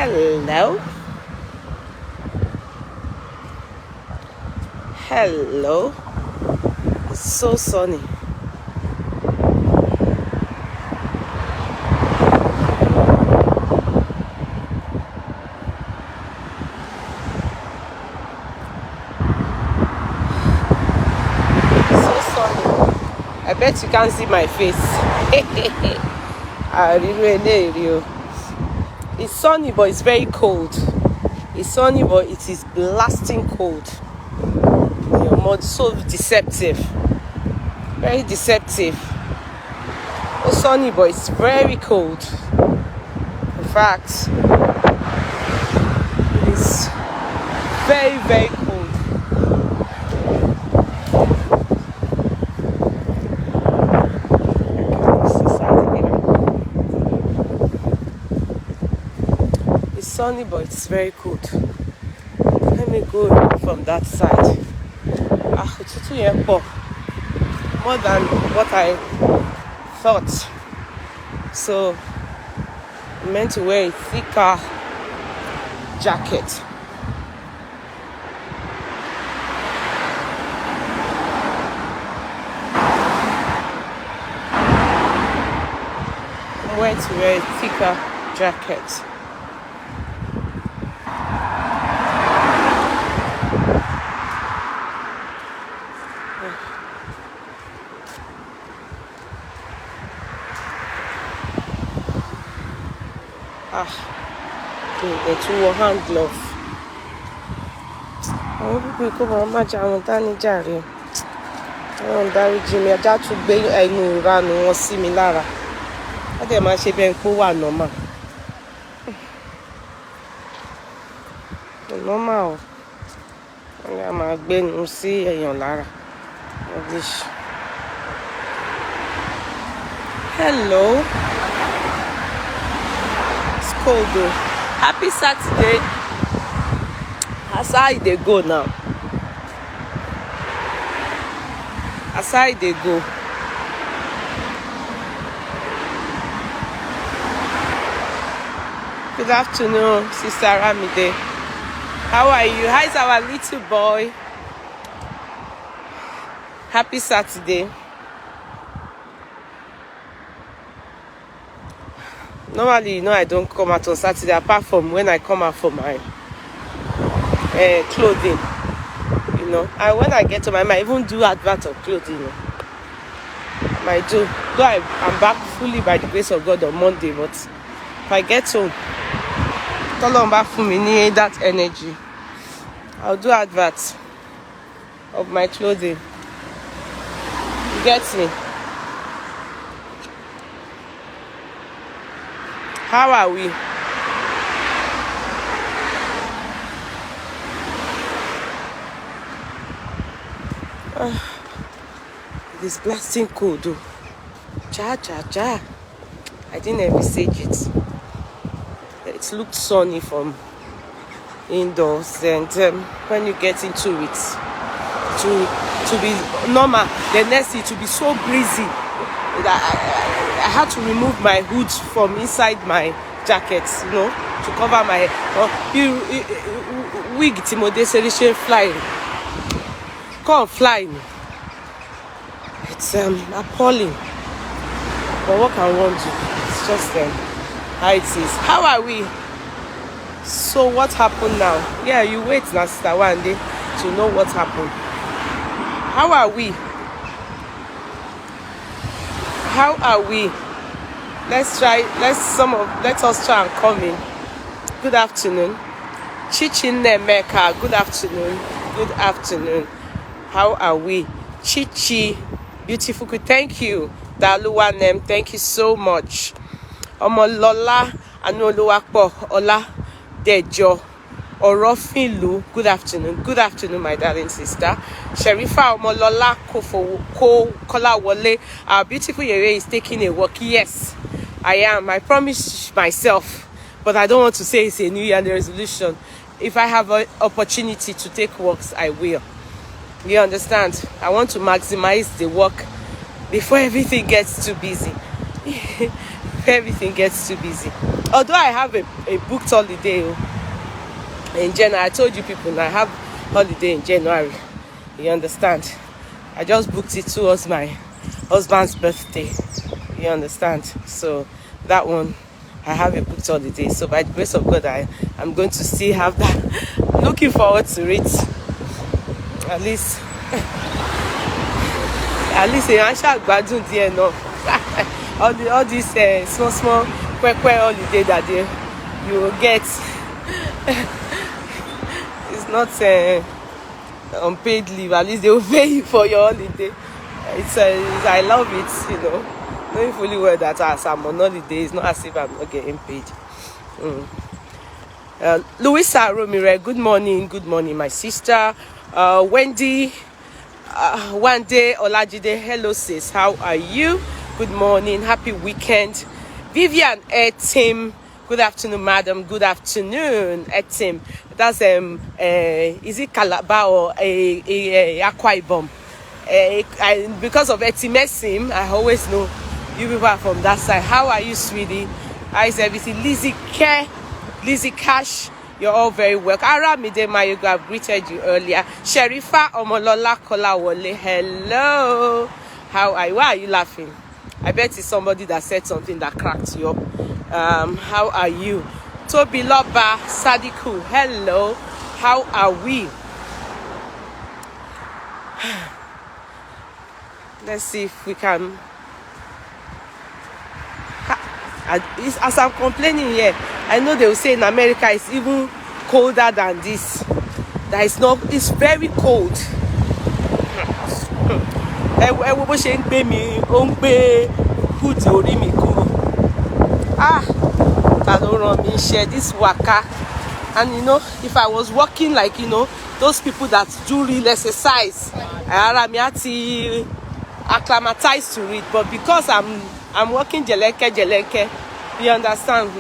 Hello. Hello. It's so sunny. So sunny. I bet you can't see my face. It's sunny, but it's very cold. It's sunny, but it is blasting cold. Your mud so deceptive. Very deceptive. It's sunny, but it's very cold. In fact, it is very, very cold. It's sunny, but it's very cold. Let me go from that side. More than what I thought. So I meant to wear a thicker jacket. I went to wear a thicker jacket. The two hand glove. Àwọn pípé kó máa má jà wọn dání jàre. Àwọn dáríjì mi ajá tún gbé ẹnu ìranu wọn sí mi lára. Wọ́n dẹ̀ máa ṣe bẹ́ẹ̀ pé ó wà normal. Normal o. Wọ́n dẹ̀ máa gbénu sí èèyàn lára. Rubbish. Hello. It's cold though. Happy Saturday. As I dey go now. As I dey go. Good afternoon, Sister Ramide. How are you? How's our little boy? Happy Saturday. Normally, I don't come out on Saturday, apart from when I come out for my clothing. And when I get home, I might even do advert of clothing. I might do. Though I'm back fully by the grace of God on Monday, but if I get home, tell back for me need that energy. I'll do adverts of my clothing. You get me? How are we? It is blasting cold though. Ja. I didn't envisage it. It looked sunny from indoors, and when you get into it, to be normal, the next thing to be so breezy. I had to remove my hood from inside my jacket, to cover my wig. Timothy said, flying. Come flying. It's appalling. But what can one do? It's just how it is. How are we? So what happened now? Yeah, you wait now, Sister one day to know what happened. How are we? How are we? Let us try and come in. Good afternoon. Chichinne Mecca. Good afternoon. Good afternoon. How are we? Chichi. Beautiful. Thank you. Daluwanem. Thank you so much. Omolola Anoluwapo Ola Dejo Orofilu. Good afternoon. Good afternoon, my darling sister. Sherifa Omolola Kolawole. Our beautiful Yeye is taking a walk. Yes, I am. I promised myself, but I don't want to say it's a New Year resolution. If I have an opportunity to take walks, I will. You understand? I want to maximize the work before everything gets too busy. Everything gets too busy. Although I have a booked holiday in January, I told you people I have holiday in January. You understand? I just booked it towards my husband's birthday. You understand? So that one, I have a booked holiday. So by the grace of God, I'm going to still have that. Looking forward to it. At least I shall gbadun there enough. all these small quick holiday that you will get. It's not unpaid leave. At least they will pay you for your holiday. I love it, you know. Knowing fully well that as I'm on holiday, it's not as if I'm not getting paid. Louisa Romire, good morning, my sister. Wendy, one day, Olajide, hello sis, how are you? Good morning, happy weekend. Vivian Etim, good afternoon, madam. Good afternoon, Etim. That's is it Calabar or Akwa Ibom? Because of Etimesim, I always know you people are from that side. How are you, sweetie? How is everything? Lizzie Cash, you're all very welcome. Aramide Mayogo, I've greeted you earlier. Sherifa Omolola Kolawole, hello. How are you? Why are you laughing? I bet it's somebody that said something that cracked you up. How are you? Toby Loba Sadiku, hello. How are we? Let's see if we can. As I'm complaining here, I know they will say in America it's even colder than this. That is not. It's very cold. I don't run me share this waka. And you know, if I was walking like, you know, those people that do real exercise, I acclimatized to it. But because I'm walking jelenke, you understand?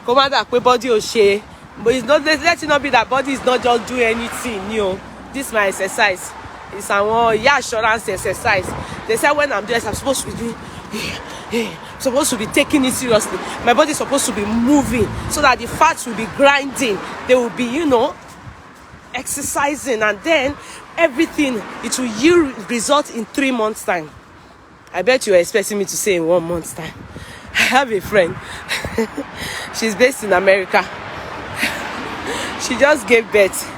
Commander, body will share. But it's not, let it not be that body is not just doing anything, you know. This is my exercise. It's our assurance exercise. They say when I'm doing, I'm supposed to be doing, supposed to be taking it seriously. My body is supposed to be moving so that the fats will be grinding. They will be, you know, exercising, and then everything, it will yield result in 3 months' time. I bet you are expecting me to say in 1 month's time. I have a friend. She's based in America. She just gave birth.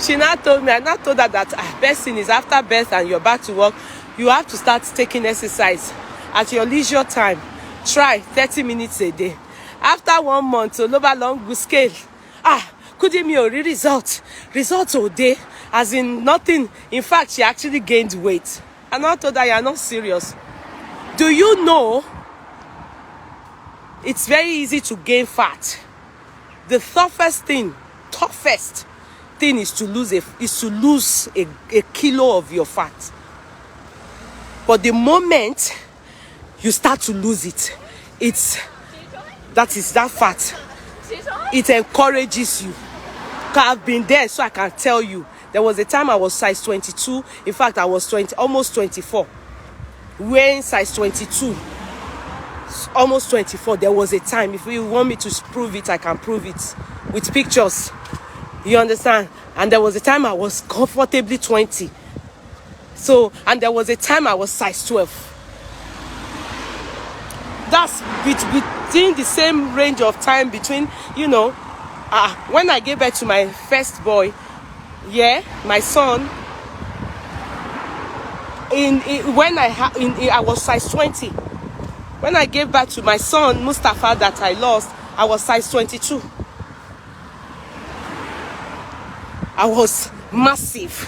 She now told me, I now told her that best thing is after birth and you're back to work, you have to start taking exercise at your leisure time. Try 30 minutes a day. After 1 month, so over long scale. Could you me a result all day? As in nothing. In fact, she actually gained weight. And I told her, you're not serious. Do you know it's very easy to gain fat? The toughest thing is to lose a kilo of your fat. But the moment you start to lose it, that fat, it encourages you. I've been there, so I can tell you. There was a time I was size 22. In fact, I was almost 24. Wearing size 22, almost 24. There was a time. If you want me to prove it, I can prove it with pictures. You understand? And there was a time I was comfortably 20. So, and there was a time I was size 12. That's within the same range of time between, you know, when I gave birth to my first boy, my son, I was size 20. When I gave birth to my son, Mustafa, that I lost, I was size 22. I was massive.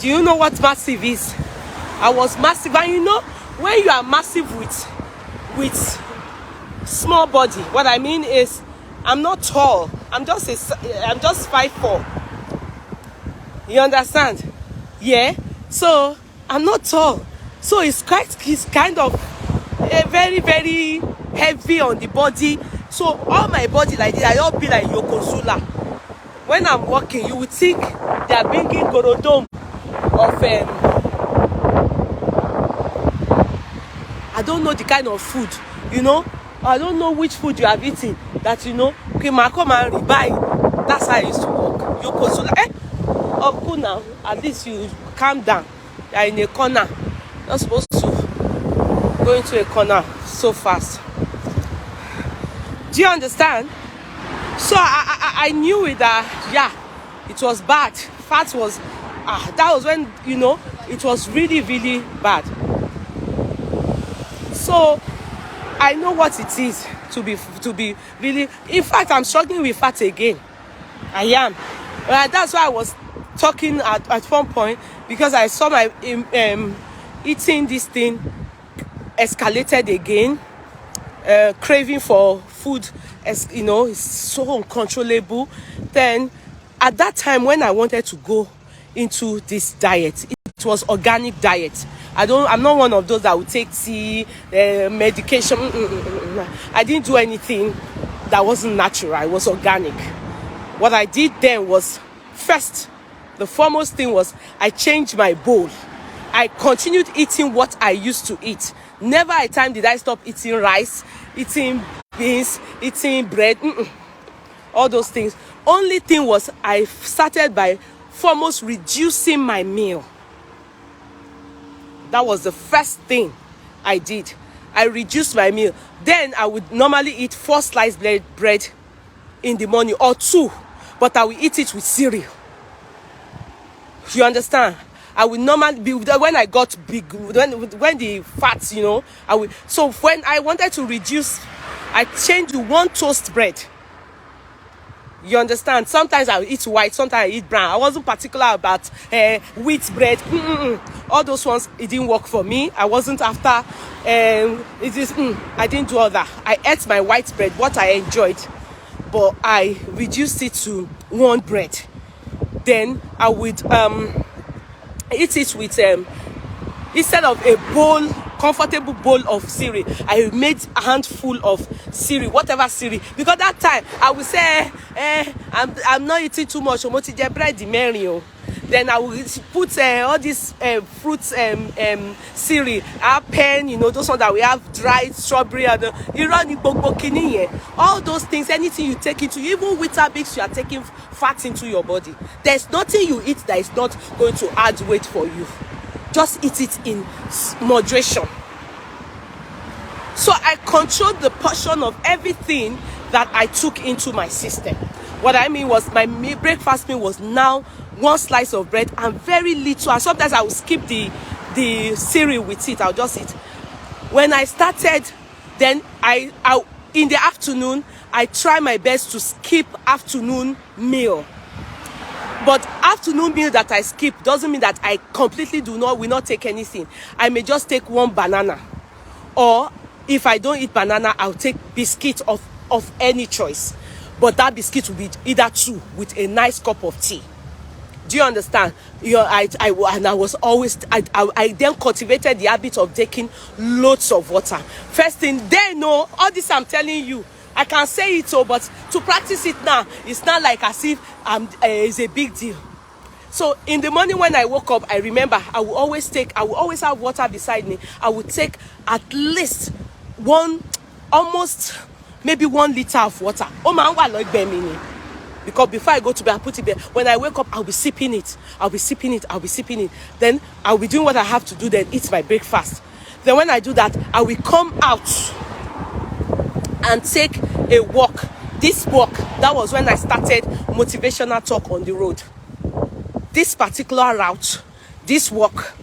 Do you know what massive is? I was massive. And you know, when you are massive with small body, what I mean is, I'm not tall. I'm just 5'4". You understand? Yeah. So I'm not tall. So it's kind of very, very heavy on the body. So all my body like this, I all be like Yokozuna. When I'm walking, you would think they are bringing Gorodom of I don't know the kind of food, you know. I don't know which food you have eaten that you know, okay, ma come and rebuy. That's how I used to walk. Uncle now, at least you calm down. You are in a corner. You're not supposed to go into a corner so fast. Do you understand? So I knew it that, yeah, it was bad. Fat was, that was when, you know, it was really, really bad. So I know what it is to be really, in fact, I'm struggling with fat again. I am. That's why I was talking at one point, because I saw my eating this thing escalated again. Craving for food, as you know, is so uncontrollable. Then at that time when I wanted to go into this diet, it was organic diet. I'm not one of those that would take tea, medication. I didn't do anything that wasn't natural. It was organic. What I did then was, first, the foremost thing was I changed my bowl. I continued eating what I used to eat. Never a time did I stop eating rice, eating beans, eating bread, all those things. Only thing was I started by foremost reducing my meal. That was the first thing I did. I reduced my meal. Then I would normally eat 4 sliced bread in the morning, or 2, but I will eat it with cereal. You understand? I would normally be, when I got big, when the fats, you know, so when I wanted to reduce, I changed to 1 toast bread. You understand? Sometimes I would eat white, sometimes I eat brown. I wasn't particular about wheat bread. All those ones, it didn't work for me. I wasn't after, I didn't do all that. I ate my white bread, what I enjoyed, but I reduced it to 1 bread. Then I would eat it with, instead of a bowl, comfortable bowl of cereal, I made a handful of cereal, whatever cereal, because that time I would say, I'm not eating too much, then I will put all these fruits cereal, pen, you know, those ones that we have dried strawberry and all those things. Anything you take into, even Weetabix, you are taking fat into your body. There's nothing you eat that is not going to add weight for you. Just eat it in moderation. So I controlled the portion of everything that I took into my system. What I mean was, my breakfast meal was now 1 slice of bread and very little. And sometimes I would skip the cereal with it. I'll just eat. When I started, then I in the afternoon, I try my best to skip afternoon meal. But afternoon meal that I skip doesn't mean that I completely will not take anything. I may just take 1 banana. Or if I don't eat banana, I'll take biscuit of any choice. But that biscuit will be either 2 with a nice cup of tea. Do you understand? I then cultivated the habit of taking loads of water. First thing, all this I'm telling you, I can say it, but to practice it now, it's not like as if it's a big deal. So in the morning when I woke up, I remember I will always have water beside me. I would take at least maybe 1 liter of water. Because before I go to bed, I put it there. When I wake up, I'll be sipping it. Then I'll be doing what I have to do, then eat my breakfast. Then when I do that, I will come out and take a walk. This walk, that was when I started motivational talk on the road. This particular route, this walk,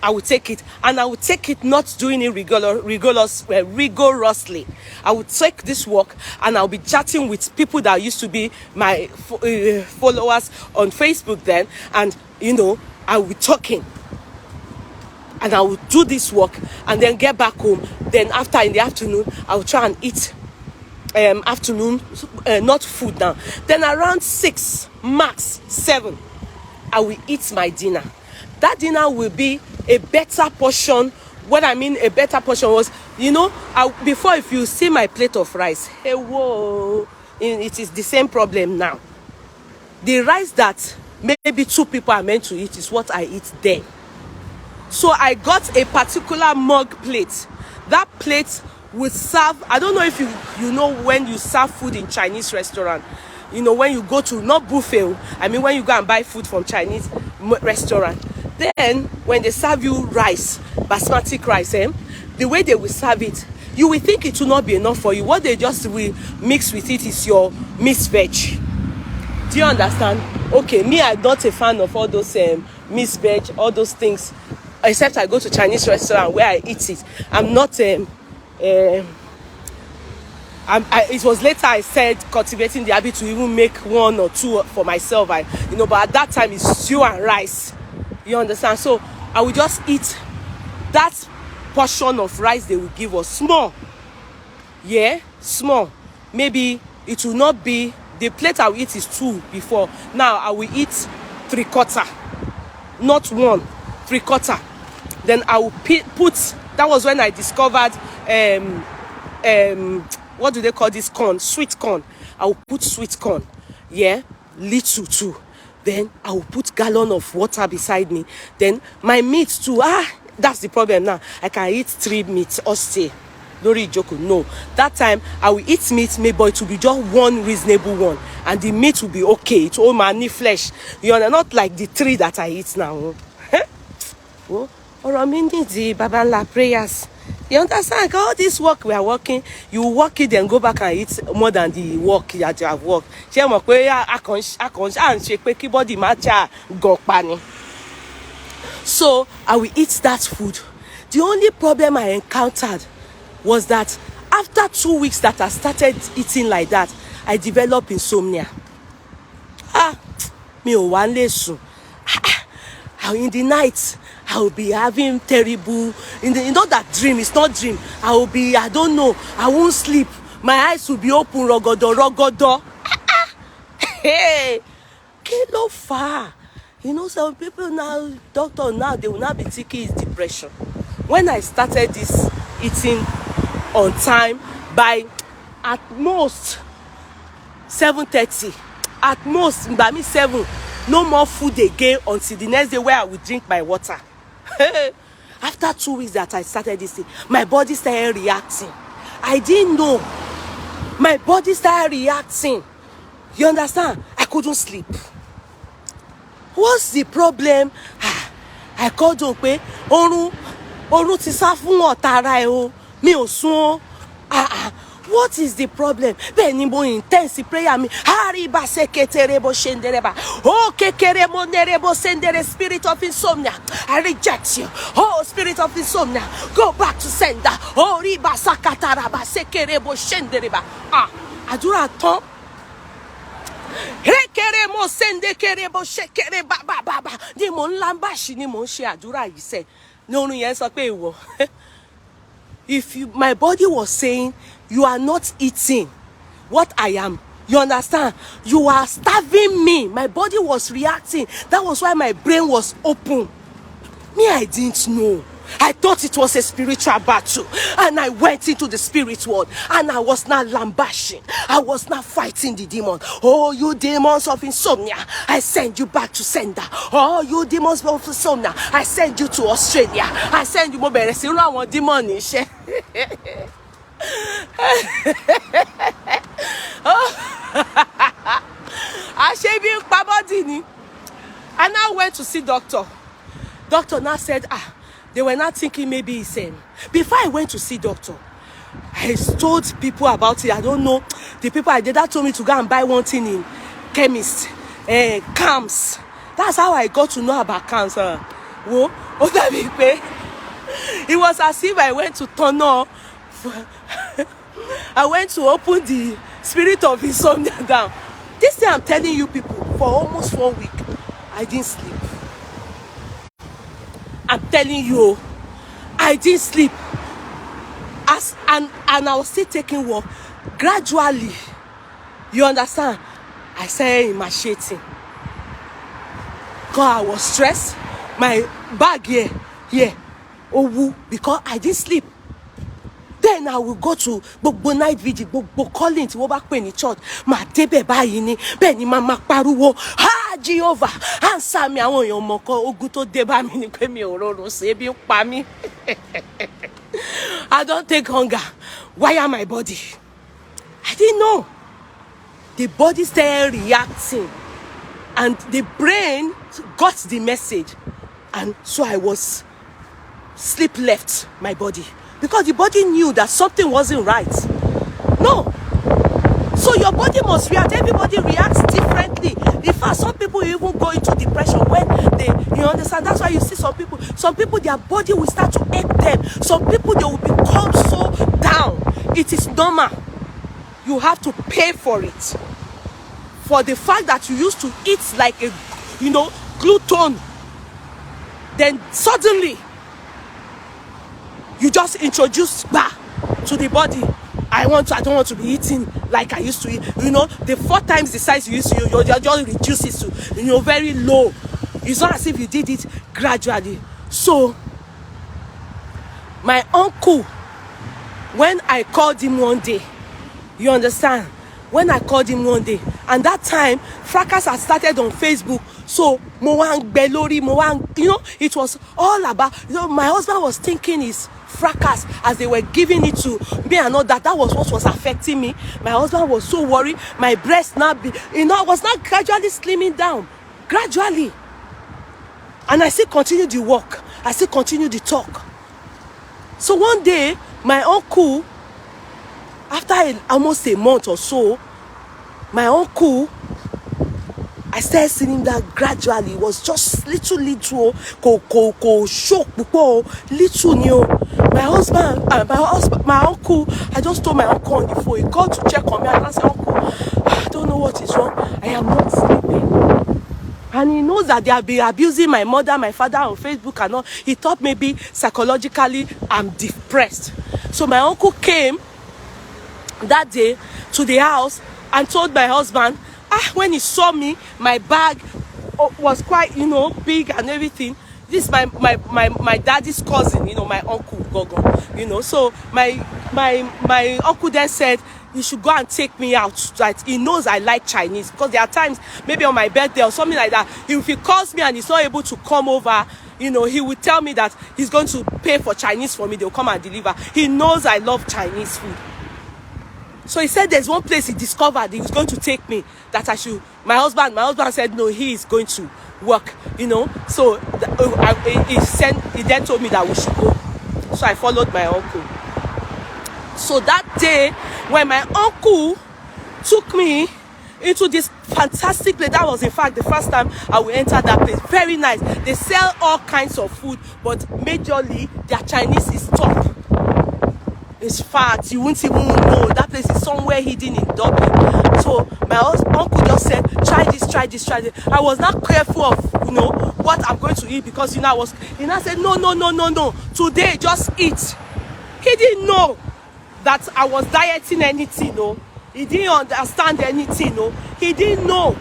I will take it, and I will take it not doing it rigorously. I will take this walk and I'll be chatting with people that used to be my followers on Facebook then, and you know, I will be talking. And I will do this walk and then get back home. Then after, in the afternoon, I will try and eat afternoon, not food now. Then around 6, max 7, I will eat my dinner. That dinner will be a better portion. What I mean a better portion was, you know, before, if you see my plate of rice, hey, whoa, it is the same problem now. The rice that maybe 2 people are meant to eat is what I eat then. So I got a particular mug plate. That plate would serve. I don't know if you know when you serve food in Chinese restaurant. You know, when you go to, not buffet, I mean when you go and buy food from Chinese restaurant, then when they serve you rice, basmati rice, the way they will serve it, you will think it will not be enough for you. What they just will mix with it is your mixed veg. Do you understand? Okay, me, I'm not a fan of all those mixed veg, all those things, except I go to Chinese restaurant where I eat it. I'm not it was later I said cultivating the habit to even make 1 or 2 for myself. But at that time it's stew and rice. You understand? So I will just eat that portion of rice they will give us, small. Yeah, small. Maybe it will not be, the plate I will eat is 2 before. Now I will eat 3/4, not 1, 3/4. Then I will put, that was when I discovered what do they call this corn? Sweet corn. I will put sweet corn. Yeah, little too. Then I will put gallon of water beside me. Then my meat too. That's the problem now. I can eat 3 meats or stay. Lori Joko. No. That time I will eat meat, maybe it will be just 1 reasonable one. And the meat will be okay. It's all money flesh. You know, not like the 3 that I eat now. Oh, or I mean the Babala prayers. You understand? All this work we are working, you work it and go back and eat more than the work that you have worked. So I will eat that food. The only problem I encountered was that after 2 weeks that I started eating like that, I developed insomnia. Me o wan le sun. In the night, I will be having terrible, that dream, it's not dream. I will be, I don't know, I won't sleep. My eyes will be open, rogodo. Hey, kilo far. Some people now, doctor now, they will not be thinking it's depression. When I started this eating on time, by at most 7:30, at most, by me 7, no more food again until the next day where I will drink my water. After 2 weeks that I started this thing, my body started reacting. I didn't know. My body started reacting. You understand? I couldn't sleep. What's the problem? I called Ope. Orun ti sa fun otara e o. Mi ò sùn. What is the problem? Bẹ́ẹ̀ni mo intense prayer mi. Hariba seketerebo shendereba. Oh kekeremo nerebo sendere, spirit of insomnia. I reject you. Oh spirit of insomnia. Go back to sender. Oh riba sakataraba sekerebo shendereba. Àdúrà tán. Hekeremo sende kerebo shekere ba. Ni mo nlambashi ni mo ṣe àdúrà yìí se. Ní orun yẹn sọ pé ìwọ. My body was saying, you are not eating what I am. You understand? You are starving me. My body was reacting. That was why my brain was open. Me, I didn't know. I thought it was a spiritual battle. And I went into the spirit world. And I was not lambashing. I was not fighting the demon. Oh, you demons of insomnia, I send you back to sender. Oh, you demons of insomnia, I send you to Australia. I send you more demon. I now went to see doctor. Doctor now said, they were not thinking maybe it's before I went to see doctor, I told people about it. I don't know. The people I did that told me to go and buy one thing in chemist. CAMS. That's how I got to know about cancer. It was as if I went to tunnel. I went to open the spirit of insomnia down. This thing I'm telling you people, for almost 1 week, I didn't sleep. I'm telling you, I didn't sleep. And I was still taking work. Gradually, you understand? I started emaciating. Because I was stressed. My bag here. Because I didn't sleep. Then I will go to gbogbo night vigil, gbogbo calling tí wọ́n bá pè ní church. Ma débẹ̀ báyìí ni, bẹ́ẹ̀ ni mama pariwo. Jehovah, answer me. Àwọn èèyàn mọ̀ kọ́ ogun tó dé bá mi ni pé mi ò rọrùn ṣe bí ń pa mí. I don't take hunger. wire my body. I didn't know. The body started reacting, and the brain got the message, and so I was sleep left my body because the body knew that something wasn't right. No. So your body must react. Everybody reacts differently. In fact, some people even go into depression when they, you understand. That's why you see some people, their body will start to ache them. Some people, they will become so down. It is normal. You have to pay for it. For the fact that you used to eat like a, gluten, then suddenly you just introduce to the body. I don't want to be eating like I used to eat. The 4 times the size you used to, you just reduce it to, very low. It's not as if you did it gradually. So, my uncle, when I called him one day, you understand? When I called him one day, and that time, fracas had started on Facebook. So, it was all about, my husband was thinking is fracas as they were giving it to me and all that. That was what was affecting me. My husband was so worried. My breast now, I was not gradually slimming down. Gradually. And I still continue the walk. I still continue the talk. So one day, my uncle, after almost a month or so, my uncle, I started seeing him that gradually. It was just little shock little new. My uncle, I just told my uncle on the phone. He called to check on me and I said, Uncle, I don't know what is wrong. I am not sleeping. And he knows that they have been abusing my mother, my father on Facebook and all. He thought maybe psychologically I'm depressed. So my uncle came that day to the house and told my husband, when he saw me, my bag was quite, big and everything. This is my daddy's cousin, my uncle Gogo, So my uncle then said, you should go and take me out. That he knows I like Chinese, because there are times, maybe on my birthday or something like that, if he calls me and he's not able to come over, he will tell me that he's going to pay for Chinese for me. They'll come and deliver. He knows I love Chinese food. So he said there's one place he discovered he was going to take me, that I should. My husband said no, he is going to work, So he then told me that we should go. So I followed my uncle. So that day, when my uncle took me into this fantastic place, that was in fact the first time I will enter that place. Very nice. They sell all kinds of food, but majorly their Chinese is top. It's fact, you won't even know. That place is somewhere hidden in Dublin. So my uncle just said, try this. I was not careful of, what I'm going to eat, because, I said, no. Today, just eat. He didn't know that I was dieting anything, no. He didn't understand anything, no. He didn't know.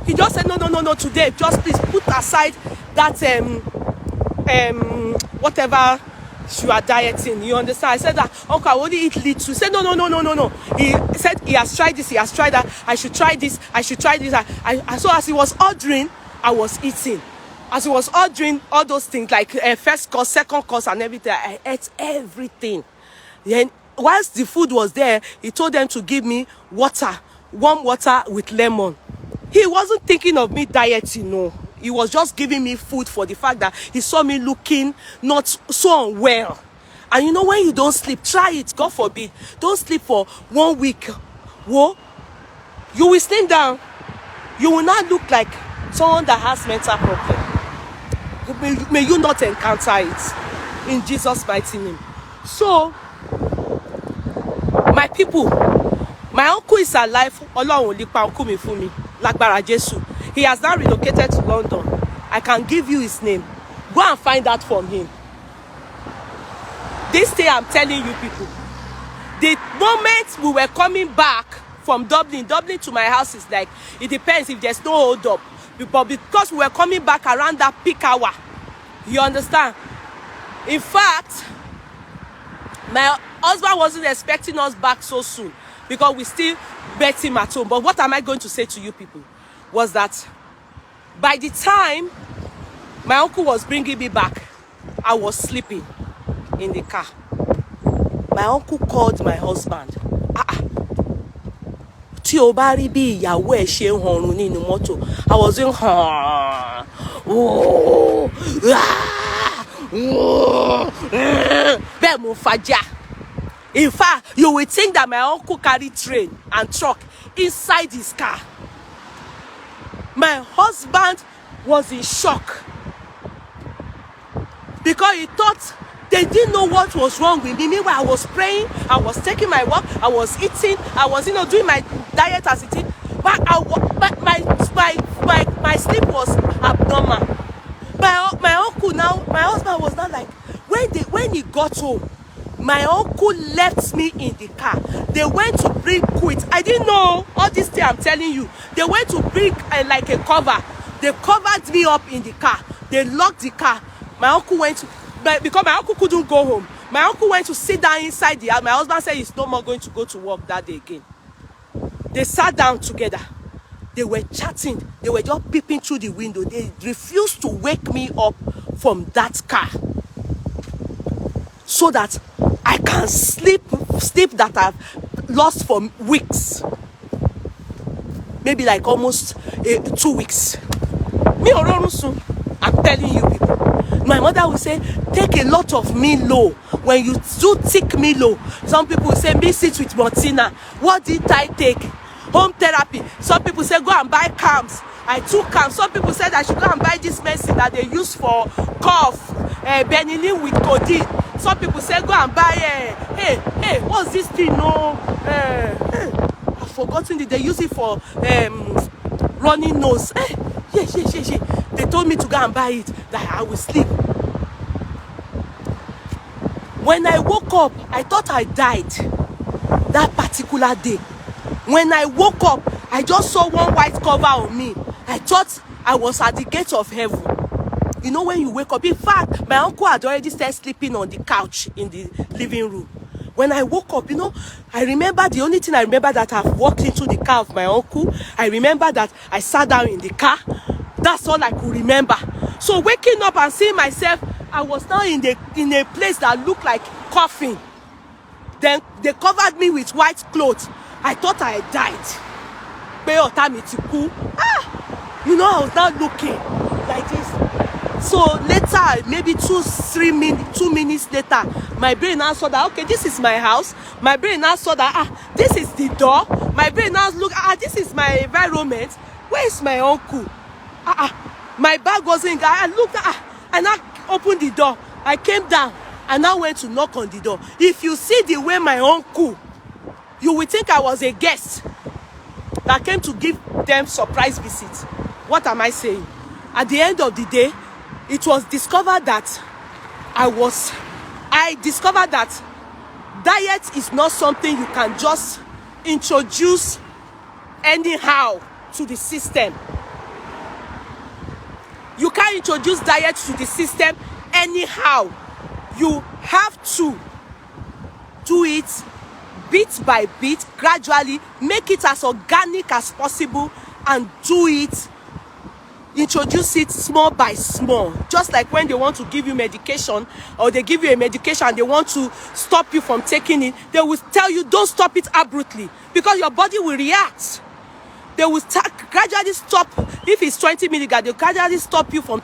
He just said, no, today, just please put aside that, whatever you are dieting, you understand? I said that, Uncle, I only eat little. He said, no. He said he has tried this, he has tried that. I should try this. So as he was ordering, I was eating. As he was ordering all those things, like first course, second course, and everything, I ate everything. Then, whilst the food was there, he told them to give me water, warm water with lemon. He wasn't thinking of me dieting, no. He was just giving me food for the fact that he saw me looking not so unwell. And when you don't sleep, try it, God forbid. Don't sleep for 1 week. Whoa, you will slim down. You will not look like someone that has mental problem. May you not encounter it. In Jesus' mighty name. So, my people, my uncle is alive. Ọlọ́run ò lè pa uncle mi fún mi. Lágbára Jésù. He has now relocated to London. I can give you his name. Go and find out from him. This day I'm telling you people, the moment we were coming back from Dublin to my house is like, it depends if there's no hold up. But because we were coming back around that peak hour, you understand? In fact, my husband wasn't expecting us back so soon, because we still met him at home. But what am I going to say to you people? Was that by the time my uncle was bringing me back, I was sleeping in the car. my uncle called my husband. Tí o bá rí bí ìyàwó ẹ̀ ṣe ń horun nínú mọ́tò. I was doing bẹ́ẹ̀ mo fàjà. In fact, you will think that my uncle carried train and truck inside his car. My husband was in shock because he thought they didn't know what was wrong with me. Meanwhile, I was praying, I was taking my walk, I was eating, I was, doing my diet as it is. But my sleep was abnormal. My uncle now, my husband was not like, when he got home, my uncle left me in the car. They went to bring quit. I didn't know all this thing I'm telling you. They went to bring like a cover. They covered me up in the car. They locked the car. My uncle went to, because my uncle couldn't go home. My uncle went to sit down inside the house. My husband said he's no more going to go to work that day again. They sat down together. They were chatting. They were just peeping through the window. They refused to wake me up from that car so that I can sleep that I've lost for weeks. Maybe like almost 2 weeks. Me Ororusu, I'm telling you people. My mother will say, take a lot of Milo. When you do thick Milo, some people say, mix it with Martina. What did I take? Home therapy. Some people say, go and buy calms. I took calms. Some people said I should go and buy this medicine that they use for cough, benylin with codeine. Some people say, go and buy, hey, what's this thing? No, I've forgotten it. They use it for running nose. Yeah. They told me to go and buy it, that I will sleep. When I woke up, I thought I died that particular day. When I woke up, I just saw one white cover on me. I thought I was at the gate of heaven. You know, when you wake up, in fact, my uncle had already started sleeping on the couch in the living room. When I woke up, I remember, the only thing I remember that I've walked into the car of my uncle. I remember that I sat down in the car. That's all I could remember. So waking up and seeing myself, I was now in a place that looked like coffin. Then they covered me with white clothes. I thought I had died. I was now looking like this. So later, maybe 2 minutes later, my brain now saw that, okay, this is my house. My brain now saw that, this is the door. My brain now look, this is my environment. Where is my uncle? My bag wasn't, I looked, and I opened the door. I came down, and I went to knock on the door. If you see the way my uncle, you will think I was a guest that came to give them surprise visit. What am I saying? At the end of the day, it was discovered that I discovered that diet is not something you can just introduce anyhow to the system. You can't introduce diet to the system anyhow. You have to do it bit by bit, gradually, make it as organic as possible, and do it, introduce it small by small. Just like when they want to give you medication, or they give you a medication and they want to stop you from taking it, they will tell you don't stop it abruptly, because your body will react. They will gradually stop. If it's 20 milligrams, they'll gradually stop you from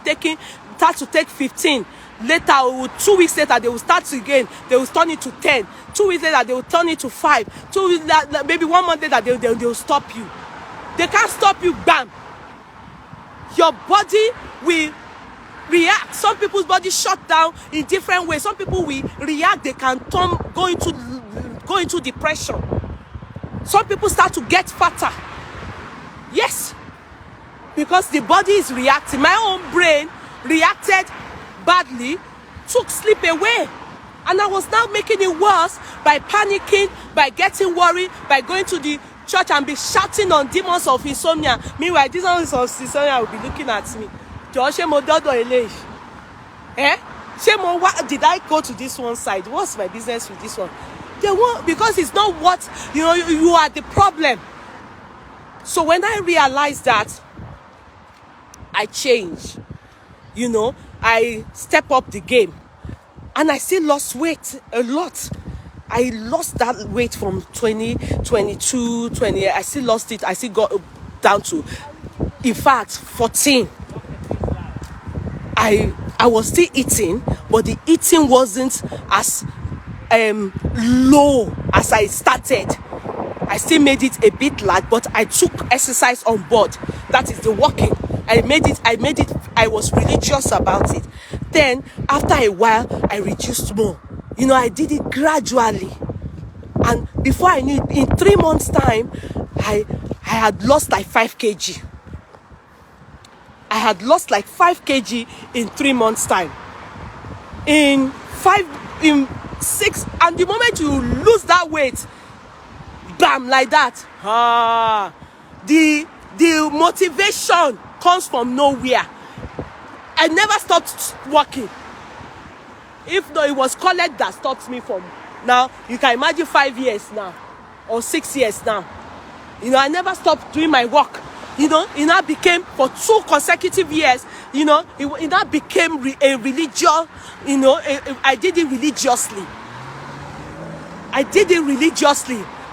start to take 15. Later, 2 weeks later, they will start again. They will turn it to 10. 2 weeks later, they will turn it to 5. 2 weeks later, maybe 1 month later, they will stop you. They can't stop you, bam. Your body will react. Some people's body shut down in different ways. Some people will react. They can go into depression. Some people start to get fatter. Yes, because the body is reacting. My own brain reacted badly, took sleep away, and I was now making it worse by panicking, by getting worried, by going to the church and be shouting on demons of insomnia. Meanwhile, demons of insomnia will be looking at me. Did I go to this one side? What's my business with this one? They won't, because it's not what you are the problem. So when I realized that, I changed. I step up the game, and I still lost weight a lot. I lost that weight from 20, 22, 20. I still lost it. I still got down to, in fact, 14. I was still eating, but the eating wasn't as low as I started. I still made it a bit large, but I took exercise on board. That is the walking. I made it, I was religious about it. Then, after a while, I reduced more. You know, I did it gradually. And before I knew it, in 3 months' time, I had lost like 5 kg. I had lost like 5 kg in 3 months' time. In 6, and the moment you lose that weight, bam, like that, the motivation comes from nowhere. I never stopped walking. If though it was college that stopped me from, now you can imagine 5 years now or 6 years now. You know, I never stopped doing my work. You know, it now became for 2 consecutive years. You know, it now became a religion. You know, I did it religiously.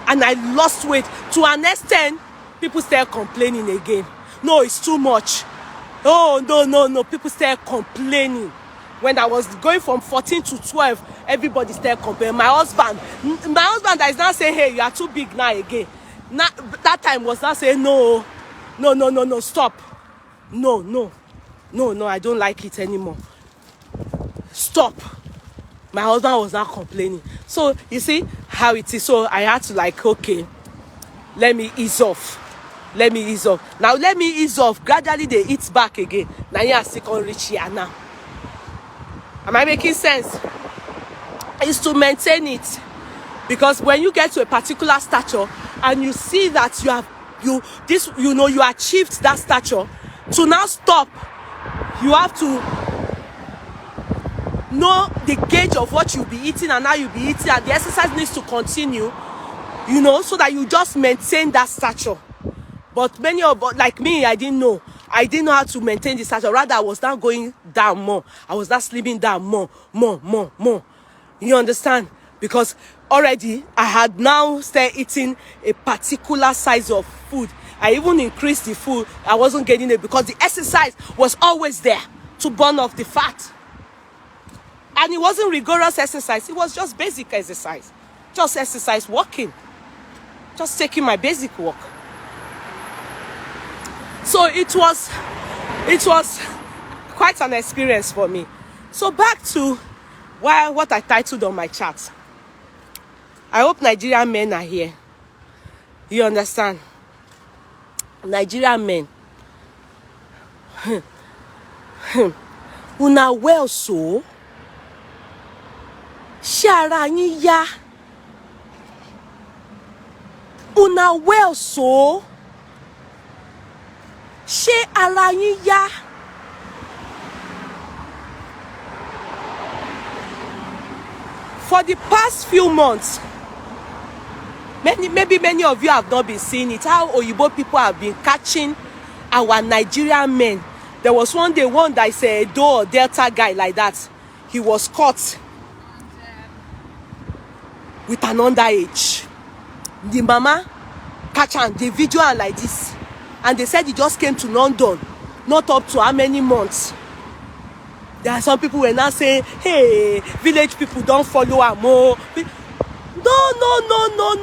And I lost weight to an extent. People start complaining again. No, it's too much. Oh, no. People start complaining. When I was going from 14 to 12, everybody started complaining. My husband that is now saying, hey, you are too big now again. Now, that time was not saying, no, stop. No, I don't like it anymore. Stop. My husband was not complaining. So, you see how it is. So, I had to like, okay, let me ease off. Now, let me ease off. Gradually, they eat back again. Now, you are sick on rich here now. Am I making sense? It's to maintain it. Because when you get to a particular stature and you see that you achieved that stature, to now stop, you have to know the gauge of what you'll be eating and how you'll be eating, and the exercise needs to continue, you know, so that you just maintain that stature. But like me, I didn't know how to maintain the stature. Rather, I was now going down more. I was now slimming down more. You understand? Because already I had now started eating a particular size of food. I even increased the food. I wasn't getting it because the exercise was always there to burn off the fat. And it wasn't rigorous exercise. It was just basic exercise. Just exercise, walking. Just taking my basic walk. So it was quite an experience for me. So back to what I titled on my chat. I hope Nigerian men are here. You understand? Nigerian men. Una well so. Shara yín yá. Una well so. Ṣé ara yín yá? For the past few months, maybe many of you have not been seeing it, how Oyibo people have been catching our Nigerian men. There was one that is a Edo or Delta guy like that. He was caught with an underage. The mama catch him, the video and like this. And they said he just came to London, not up to how many months. There are some people who are now saying, hey, village people don't follow Amo.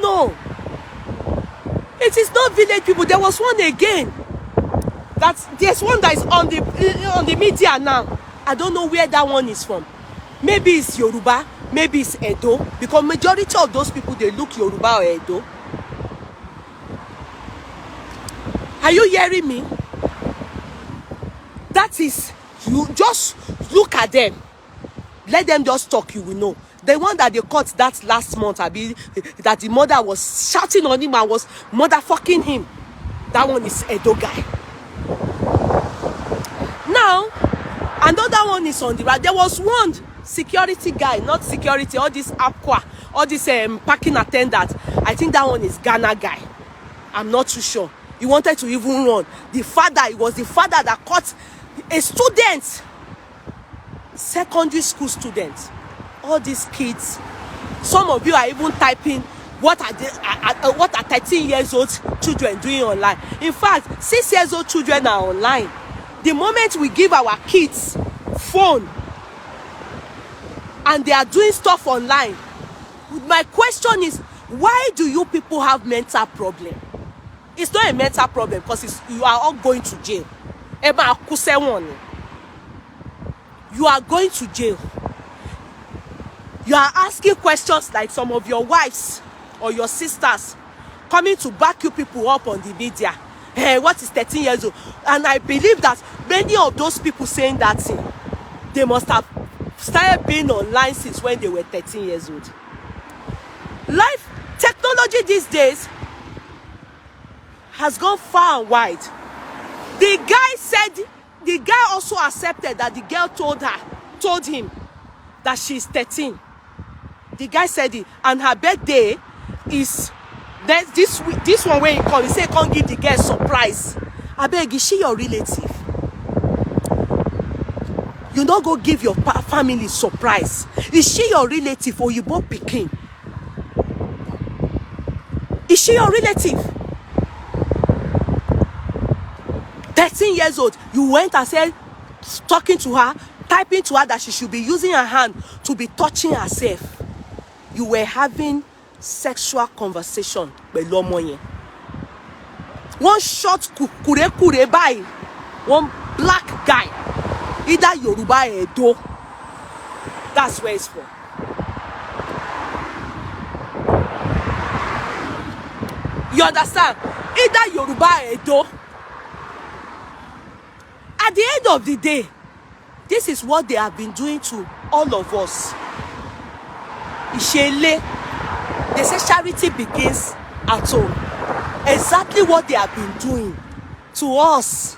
No. It is not village people. There was one again. There's one that is on the media now. I don't know where that one is from. Maybe it's Yoruba, maybe it's Edo. Because majority of those people, they look Yoruba or Edo. Are you hearing me? That is, you just look at them. Let them just talk, you will know. The one that they caught that last month, that the mother was shouting on him and was motherfucking him. That one is Edo guy. Now, another one is on the right. There was one security guy, not security, all this aqua, all this parking attendant. I think that one is Ghana guy. I'm not too sure. He wanted to even run. It was the father that caught a student, secondary school student. All these kids, Some of you are even typing what are 13 years old children doing online. In fact, 6 years old children are online. The moment we give our kids phone and they are doing stuff online, my question is, why do you people have mental problem? It's not a mental problem because you are all going to jail. You are going to jail. You are asking questions like some of your wives or your sisters coming to back you people up on the media. Hey, what is 13 years old? And I believe that many of those people saying that thing, they must have started being online since when they were 13 years old. Life, technology these days has gone far and wide. The guy also accepted that the girl told him that she's 13. The guy said it, and her birthday is this one where he come. He say can't give the girl surprise. I beg, is she your relative? You don't go give your family surprise. Is she your relative or you both pikin? Is she your relative? 13 years old, you went and said, talking to her, typing to her that she should be using her hand to be touching herself. You were having sexual conversation with Lomoye. One short kure by one black guy, either Yoruba or Edo. That's where it's from. You understand? Either Yoruba or Edo. At the end of the day, this is what they have been doing to all of us. Ishele, they say charity begins at home. Exactly what they have been doing to us.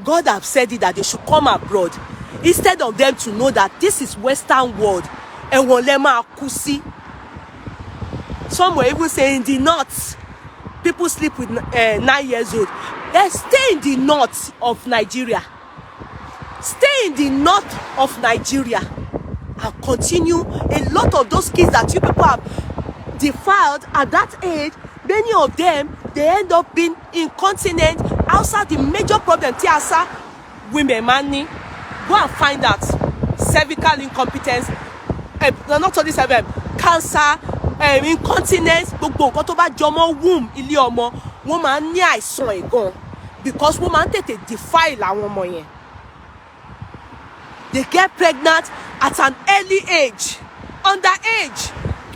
God have said it that they should come abroad instead of them to know that this is Western world. And wolema akusi. Some were even saying the north, people sleep with 9 years old. They stay in the north of Nigeria. Stay in the north of Nigeria and continue. A lot of those kids that you people have defiled at that age, many of them, they end up being incontinent outside the major problem. Tiasa, women, money. Go and find out cervical incompetence. Not only cancer, incontinence, womb, woman ní àìsàn ẹ̀gan because woman tètè defile àwọn ọmọ yẹn. They get pregnant at an early age, underage,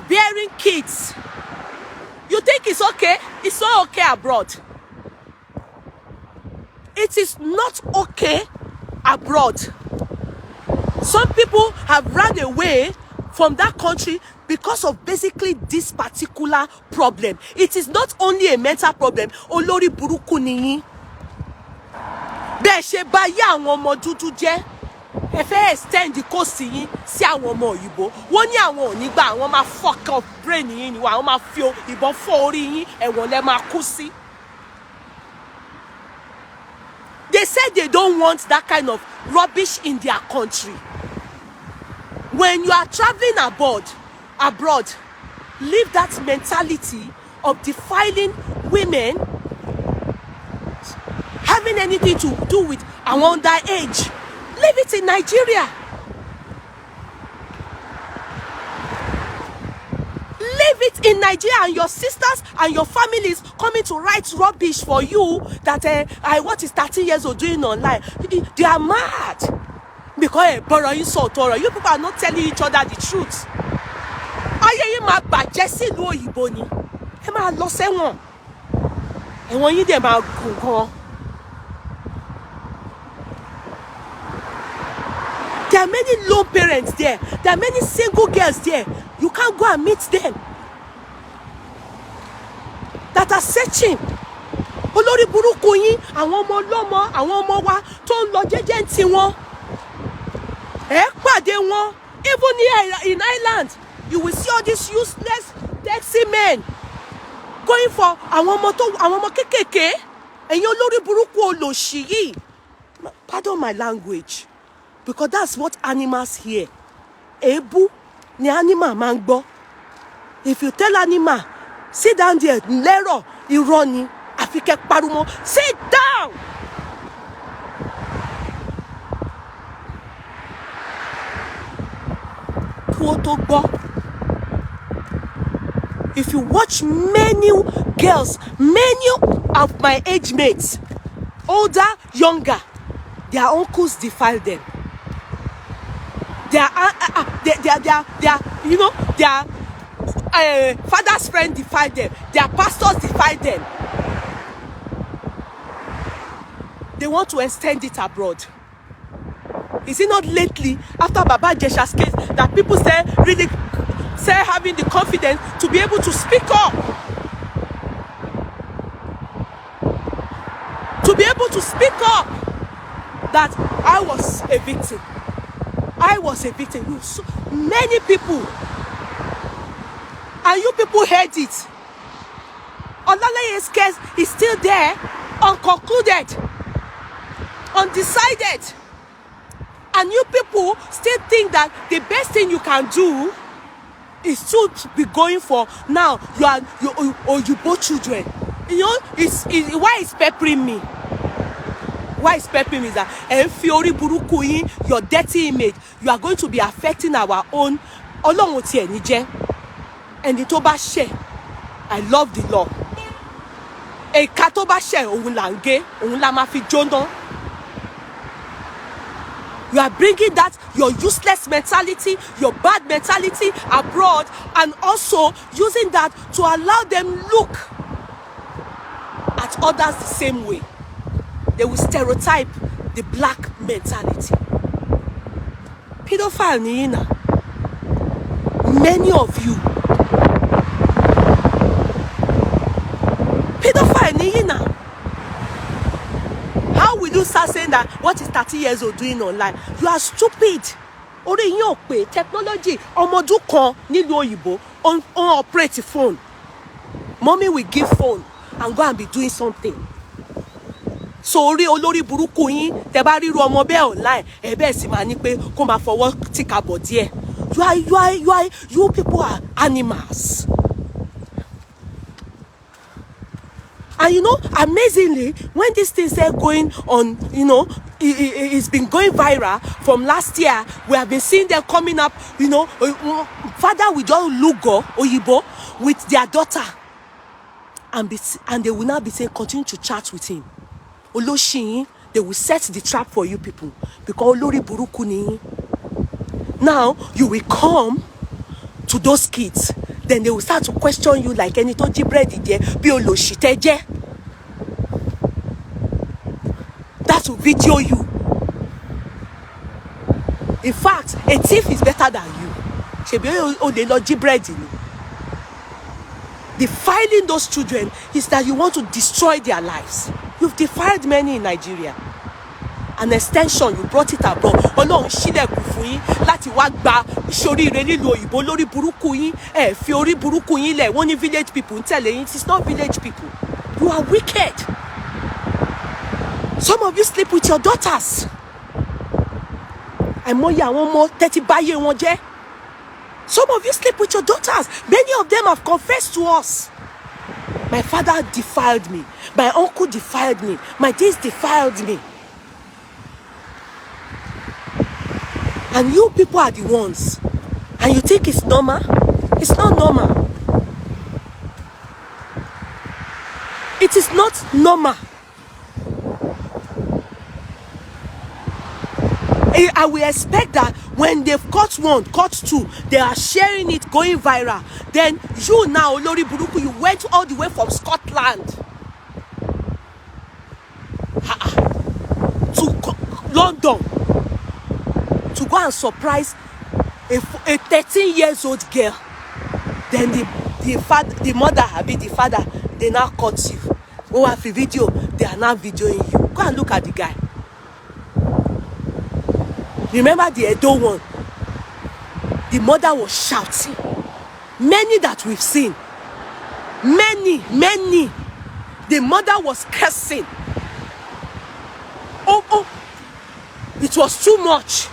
bearing kids. You think it's okay? It's not okay abroad. It is not okay abroad. Some people have run away from that country because of basically this particular problem. It is not only a mental problem. Olórí burúkú nìyín. Bẹ́ẹ̀ ṣe bá yá àwọn ọmọ dúdú jẹ́. Ẹ fẹ́ extend the coast yín sí àwọn ọmọ òyìnbó. Wọ́n ní àwọn ò ní gbà àwọn máa fuck up brain yín ni wọ́n àwọn máa fi ìbọn fọ́ orí yín ẹ̀wọ̀n lẹ máa kú sí. They said they don't want that kind of rubbish in their country. When you are traveling abroad, leave that mentality of defiling women, having anything to do with our underage. Leave it in Nigeria. Leave it in Nigeria, and your sisters and your families coming to write rubbish for you that what is 13 years old doing online. They are mad. Because you people are not telling each other the truth. Ayé yín máa bàjẹ́ sílùú òyìnbó ni. Ẹ máa lọ sẹ́wọ̀n. Ẹ̀wọ̀n yín dẹ̀ máa gùn gan. There are many lone parents there. There are many single girls there. You can't go and meet them. That are searching. Olórí burúkú yín, àwọn ọmọ ọlọ́mọ, àwọn ọmọ wa tó ń lọ jẹ́jẹ́ ntí wọn. Even here in Ireland, you will see all these useless taxi men going for àwọn ọmọ kékèké. Ẹ̀yin olórí burúkú olòṣì yìí. Pardon my language, because that's what animals hear. Ebu ni animal máa ń gbọ́. If you tell animal, sit down there, lẹ́rọ̀, irọ́ ni, àfi kẹ́ pariwo, sit down. Kí wọ́n tó gbọ́. If you watch many girls, many of my age mates, older, younger, their uncles defile them. Their you know, their father's friend defile them. Their pastors defile them. They want to extend it abroad. Is it not lately, after Baba Jesha's case, that people say really say having the confidence to be able to speak up? To be able to speak up that I was a victim. I was a victim. So many people, and you people heard it. Olaleye's case is still there, unconcluded, undecided. And you people still think that the best thing you can do is to be going for now. You both children. You know, why it's peppering me. Why it's peppering me is that Fiori Burukuyin, your dirty image, you are going to be affecting our own. Ọlọ́run ti ẹni jẹ́. Ẹni tó bá ṣẹ̀, I love the law. Èka tó bá ṣẹ̀, òun là ń gé, òun la máa fi jóná. You are bringing that, your useless mentality, your bad mentality abroad, and also using that to allow them look at others the same way. They will stereotype the black mentality. Pedophile Nina, many of you. Pedophile Nina. How will you start saying that what is 30 years old doing online? You are stupid. Orí yín ò pé technology ọmọdún kan nílùú òyìnbó on operate phone. Mommy will give phone and go and be doing something. So orí olórí burúkú yín tẹ́ bá ríru ọmọ bẹ́ẹ̀ online ẹ bẹ́ẹ̀ sì máa ní pé kó máa fọwọ́ tìka bọ̀ díẹ̀. You people are animals. And you know, amazingly, when this thing started going on, you know, it's been going viral from last year. We have been seeing them coming up, you know, father with all Lugo, Oyibo, with their daughter. And they will now be saying, continue to chat with him. Oloshin, they will set the trap for you people. Because Olori Burukuni. Now, you will come to those kids. Then they will start to question you like any to bread that will video you. In fact, a thief is better than you. Defiling those children is that you want to destroy their lives. You've defiled many in Nigeria. An extension, you brought it abroad. Ọlọ́run ṣílẹ̀kùn fún yín láti wá gba ìṣoríire nílùú òyìnbó lórí burúkú yín ẹ fi orí burúkú yín lẹ̀ wọ́n ní village people ń tẹ̀lé yín. It is not village people. You are wicked. Some of you sleep with your daughters. Àìmọye àwọn ọmọ tẹ́tí báyé wọn jẹ́. Some of you sleep with your daughters. Many of them have confessed to us. My father defiled me. My uncle defiled me. My this defiled me. And you people are the ones. And you think it's normal? It's not normal. It is not normal. I will expect that when they've caught one, caught two, they are sharing it, going viral. Then you now, Olori Buruku, you went all the way from Scotland to London to go and surprise a 13-year-old girl. Then the mother, the father, they now caught you. Go have a video, they are now videoing you. Go and look at the guy. Remember the Edo one? The mother was shouting. Many that we've seen. Many. The mother was cursing. Oh. It was too much.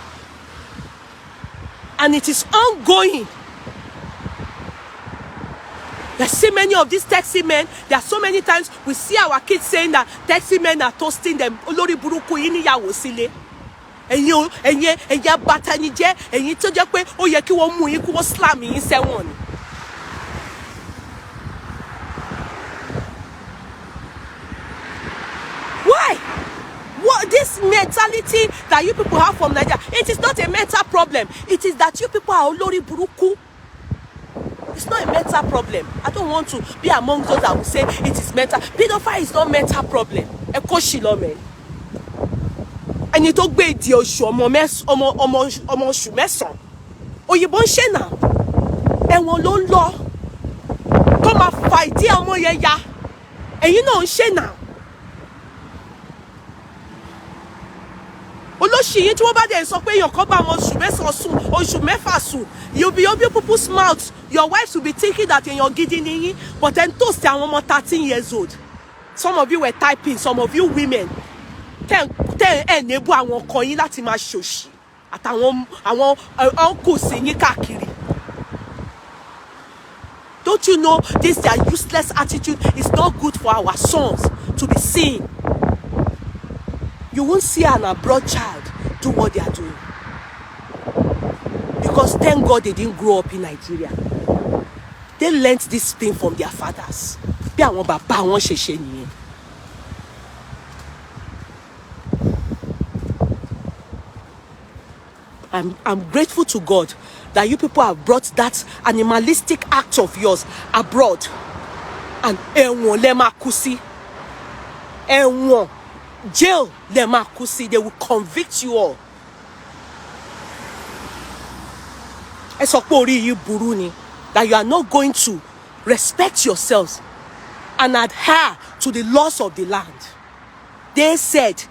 And it is ongoing. There's so many of these taxi men. There are so many times we see our kids saying that taxi men are toasting them. Olórí burúkú yín níyàwó sílé. Ẹ̀yin abatanijẹ́, ẹ̀yin tó jẹ́ pé ó yẹ kí wọ́n mú yín kí wọ́n slam yín sẹ́wọ̀n ni. Why? What this mentality that you people have from Nigeria? It is not a mental problem. It is that you people are olórí burúkú. It's not a mental problem. I don't want to be among those that will say it is mental. Pedophile is not mental problem. Ẹ kó ṣì lọ mẹ́. Ẹni tó gbé ìdí oṣù ọmọ oṣù mẹ́sàn-án. Òyìnbó ń ṣe náà. Ẹ̀wọ̀n ló ń lọ. Kó máa fa ìdí ọmọ yẹn ya. Ẹ̀yin náà ń ṣe náà. Olóṣìyìn tí wọ́n bá dẹ̀ sọ pé èèyàn kan bá wọn oṣù mẹ́sàn-án sùn, oṣù mẹ́fà sùn. You'll be opening people's mouths. Your wives will be thinking that you're giddy niyi, but then toast àwọn ọmọ 13 years old. Some of you were typing, some of you women. Ten enable àwọn ọkọ yín láti máa ṣòṣì. Àtàwọn uncles yín káàkiri. Don't you know this their useless attitude is not good for our sons to be seen? You won't see an abroad child do what they are doing. Because thank God they didn't grow up in Nigeria. They learned this thing from their fathers. Bí àwọn bàbá wọn ṣe ṣe nìyẹn. I'm grateful to God that you people have brought that animalistic act of yours abroad. And ẹ̀wọ̀n lẹ máa kú sí. Ẹ̀wọ̀n jail lẹ máa kú sí. They will convict you all. Ẹ sọ pé orí yín burú ni, that you are not going to respect yourselves and adhere to the laws of the land. They said,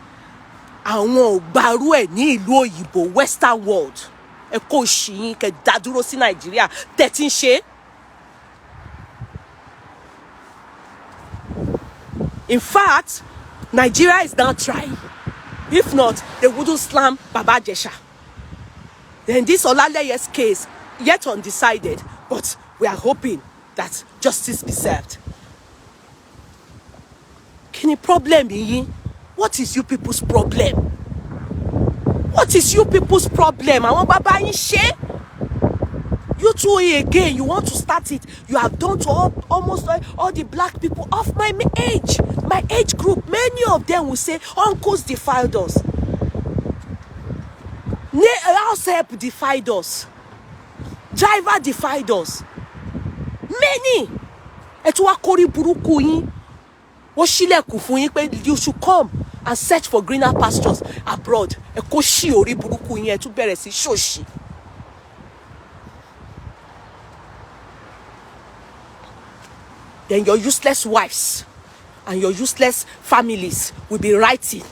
àwọn ò gbàrú ẹ̀ ní ìlú òyìnbó, Western world. Ẹ kó ṣì yín kẹ́ dá dúró sí Nàìjíríà, tẹ́tí ń ṣe. In fact, Nigeria is now trying. If not, they wouldn't slam Baba Jesha. Then this Olaleye's case, yet undecided, but we are hoping that justice be served. Kini problem yìí? What is you people's problem? What is you people's problem? Àwọn bàbá yín ṣe. You two again, you want to start it. You have done to almost all the black people of my age group. Many of them will say, uncles defied us. House help defied us. Driver defied us. Many. Ẹ wá kórí burúkú yín. Wọ́n ṣílẹ̀kùn fún yín pé you should come and search for greener pastures abroad. Ẹ kó ṣí orí burúkú yín, ẹ tún bẹ̀rẹ̀ sí ṣòṣì. Then your useless wives and your useless families will be writing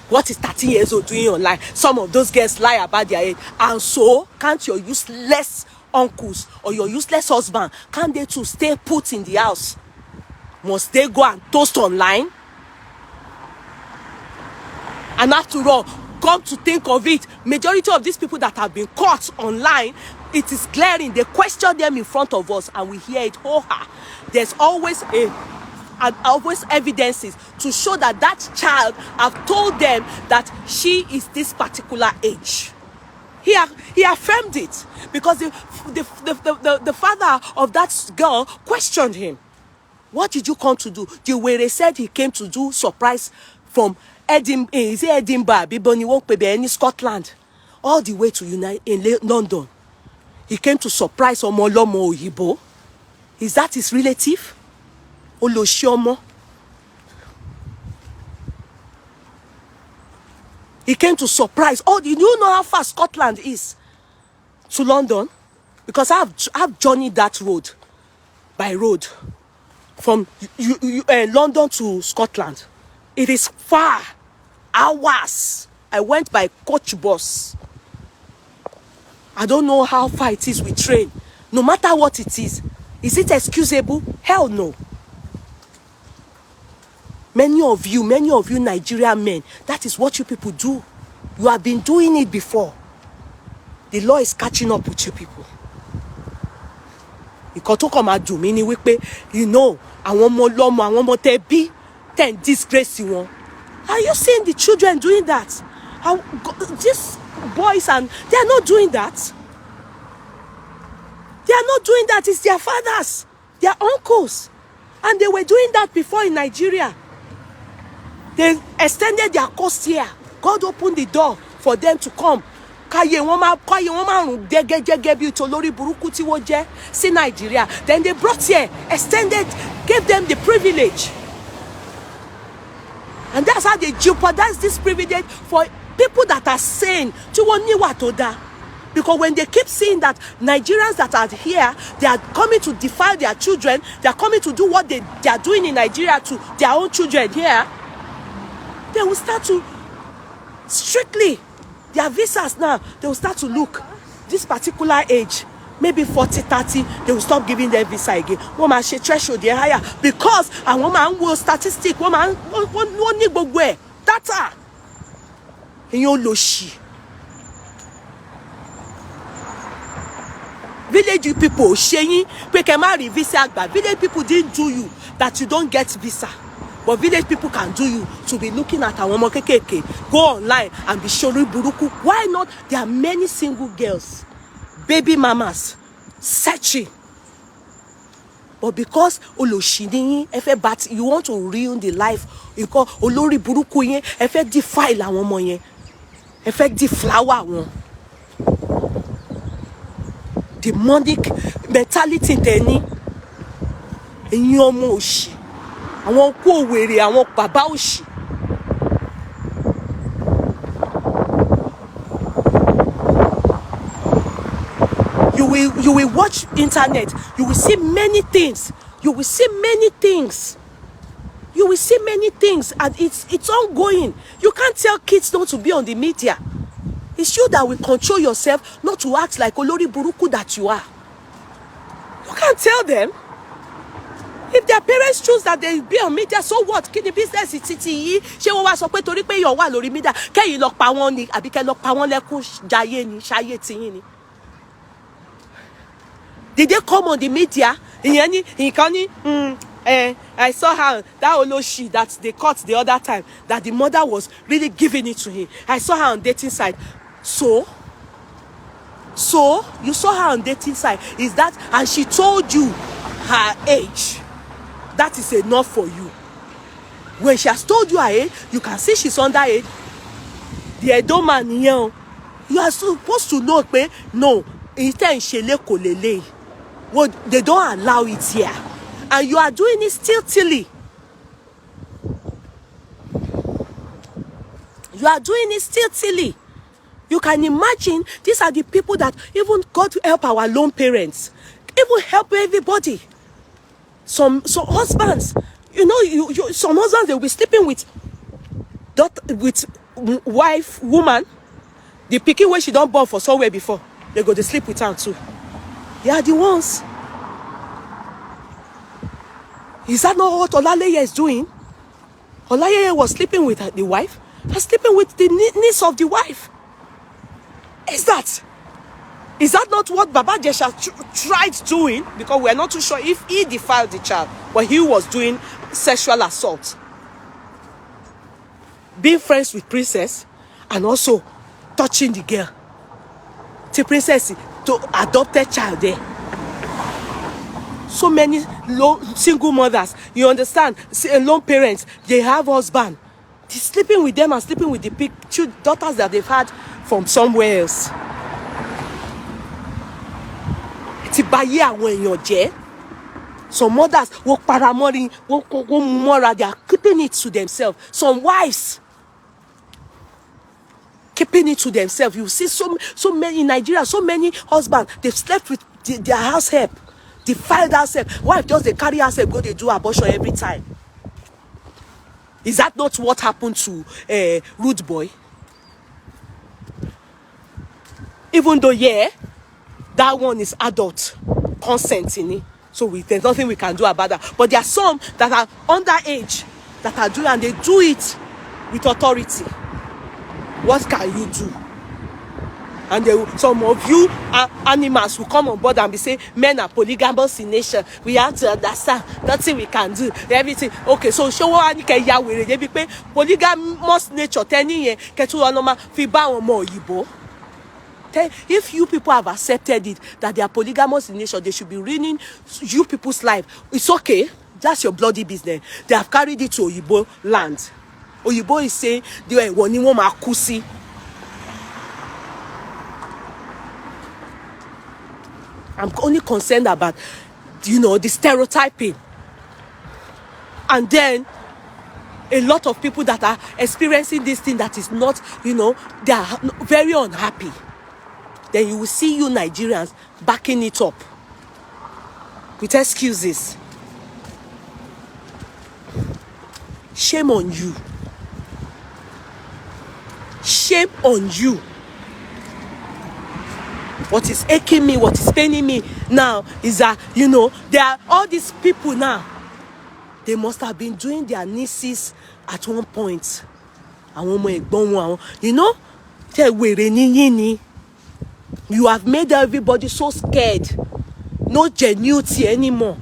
what is 13 years old doing online. Some of those girls lie about their age. And so, can't your useless uncles or your useless husband, can't they too stay put in the house? Must they go and toast online? And after all, come to think of it, majority of these people that have been caught online, it is glaring. They question them in front of us and we hear it. There's always evidences to show that that child have told them that she is this particular age. He affirmed it because the father of that girl questioned him. What did you come to do? The Yeye said he came to do surprise from Edinburgh, Scotland, all the way to London. He came to surprise Omolomo Oyibo. Is that his relative? Oloshomo. He came to surprise. Oh, do you know how far Scotland is to London? Because I've journeyed that road by road from London to Scotland. It is far, hours. I went by coach bus. I don't know how far it is with train. No matter what it is it excusable? Hell no. Many of you Nigerian men, that is what you people do. You have been doing it before. The law is catching up with you people. Ìkan tó kàn máa dùn mí ni wípé, you know, àwọn ọmọ ọlọ́mọ, àwọn ọmọ tẹ́ bí, then disgrace wọn. Are you seeing the children doing that? These boys, and they are not doing that. They are not doing that. It's their fathers, their uncles. And they were doing that before in Nigeria. They extended their coast here. God opened the door for them to come. Káyé wọn máa rùn jẹ́gẹ́jẹ́gẹ́ bí tolórí burúkú tí wọ́n jẹ́ sí Nigeria. Then they brought here, extended, gave them the privilege. And that's how they jeopardize this privilege for people that are sane. Tí wọ́n níwà tó dáa. Because when they keep seeing that Nigerians that are here, they are coming to defile their children, they are coming to do what they are doing in Nigeria to their own children here, they will start to strictly, their visas now, they will start to look, this particular age, maybe 40, 30, they will stop giving them visa again. Wọ́n máa ṣe threshold they higher because àwọn máa ń wo statistic, wọ́n ní gbogbo ẹ̀, data. Ìyẹn ò lò ṣì. Village people ṣẹ́yìn pé kẹ́ má rí visa àgbà. Village people didn't do you that you don't get visa. But village people can do you to be looking at àwọn ọmọ kékèké, go online and be showing buruku. Why not? There are many single girls, baby mamas, searching. But because olóṣì ni yín, ẹ fẹ́ bat, you want to ruin the life. Nǹkan olórí burúkú yín, ẹ fẹ́ defile àwọn ọmọ yẹn. Ẹ fẹ́ deflower wọn. Demonic mentality tẹni ẹ̀yin ọmọ òṣì àwọn kú òwèrè àwọn bàbá òṣì. You will watch internet, you will see many things, you will see many things, and it's ongoing. You can't tell kids not to be on the media. It's you that will control yourself not to act like olórí burúkú that you are. You can't tell them. If their parents choose that they be on media, so what? Kí ni business títí yìí? Ṣé wọ́n wá sọ pé torí pé yọ̀ wà lórí media kẹ́yìn lọ pa wọ́n ni àbí kẹ́ lọ pa wọ́n lẹ́kún jayé ni ṣayé tiyín ni? Did they come on the media? Ìyẹn ni nǹkan ni I saw her, that olóṣì that they caught the other time, that the mother was really giving it to him. I saw her on dating site. So you saw her on dating site. Is that, and she told you her age. That is enough for you. When she has told you her age, you can see she's underage. The Edo man, you are supposed to know, no, well, they don't allow it here. And you are doing it stiltily. You are doing it stiltily. You can imagine these are the people that even God to help our lone parents, even help everybody. Some husbands, some husbands, they will be sleeping with woman, the pikin where she don't born for somewhere before, they go to sleep with her too. They are the ones. Is that not what Olaleye is doing? Olaleye was sleeping with the wife and sleeping with the niece of the wife. Is that not what Baba Jesha tried doing? Because we are not too sure if he defiled the child, but he was doing sexual assault. Being friends with princess and also touching the girl. The princess to adopted child there. So many single mothers, you understand, lone parents, they have husband. They're sleeping with them and sleeping with the daughters that they've had from somewhere else. Some mothers, they are keeping it to themselves. Some wives, keeping it to themselves. You see so many in Nigeria, so many husbands, they've slept with their house help. Defiled herself. Wife just they carry herself, go they do abortion every time. Is that not what happened to Rude Boy? Even though that one is adult consent in it, so there's nothing we can do about that. But there are some that are underage that are doing, and they do it with authority. What can you do? And some of you animals will come on board and be saying, men are polygamous in nature. We have to understand. Nothing we can do. Everything. Okay, so show what you can with it. Polygamous nature, if you people have accepted it, that they are polygamous in nature, they should be ruining you people's life. It's okay. That's your bloody business. They have carried it to Oyibo land. Oyibo is saying, they were one woman kusi. I'm only concerned about, the stereotyping. And then, a lot of people that are experiencing this thing that is not, they are very unhappy. Then you will see you Nigerians backing it up with excuses. Shame on you. Shame on you. What is aching me, what is paining me now is that, there are all these people now. They must have been doing their nieces at one point. You have made everybody so scared. No genuity anymore.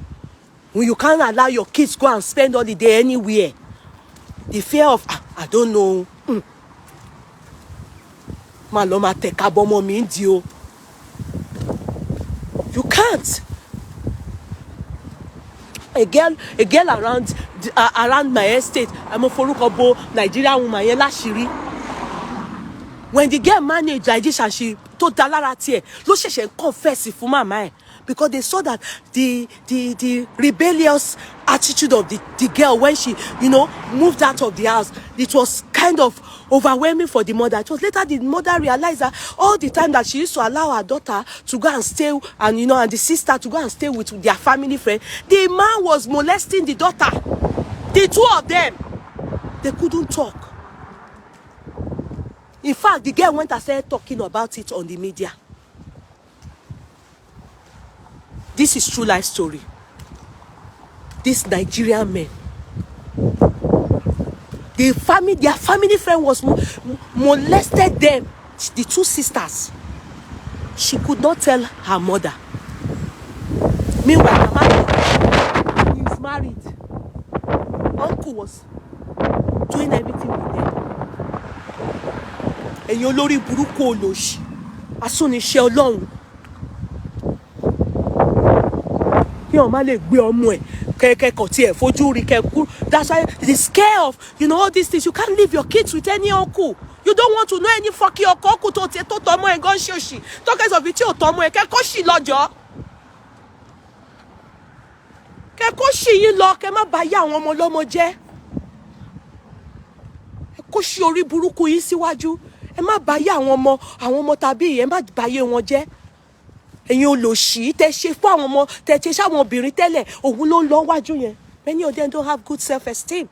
When you can't allow your kids go and spend all the day anywhere. The fear of, I don't know. Maloma tekabomo mindio. You can't. A girl around my estate, I'm a Forukobo Nigerian woman, Shiri. When the girl managed like this and she told Dalara Tie, lo she confess for mama, because they saw that the rebellious attitude of the girl when she, moved out of the house, it was kind of overwhelming for the mother. It was later the mother realized that all the time that she used to allow her daughter to go and stay, and and the sister to go and stay with their family friend, the man was molesting the daughter. The two of them, they couldn't talk. In fact, the girl went and started talking about it on the media. This is true life story. This Nigerian men. Their family friend was molested them. The two sisters. She could not tell her mother. Meanwhile, Mama is married. Uncle was doing everything with them. And your lori buruko oloshi. Asuni she Ọlọ́run. That's why the scare of, all these things. You can't leave your kids with any uncle. You don't want to know any fucking uncle to tomo and gun shoshi. Talkers of it, tomo and kekoshi lojo. Kekoshi yi lo kema baya àwọn ọmọ lọ́mọ jẹ́. Kekoshi orí burúkú yìí síwájú. Ẹ má baya àwọn ọmọ tàbí ẹ má báyé wọn jẹ́. Ẹ̀yin olòṣì tẹ́ ṣe fún àwọn ọmọ tẹ́ ṣe ṣáwọn obìnrin tẹ́lẹ̀ òun ló ń lọ wájú yẹn. Many of them don't have good self-esteem.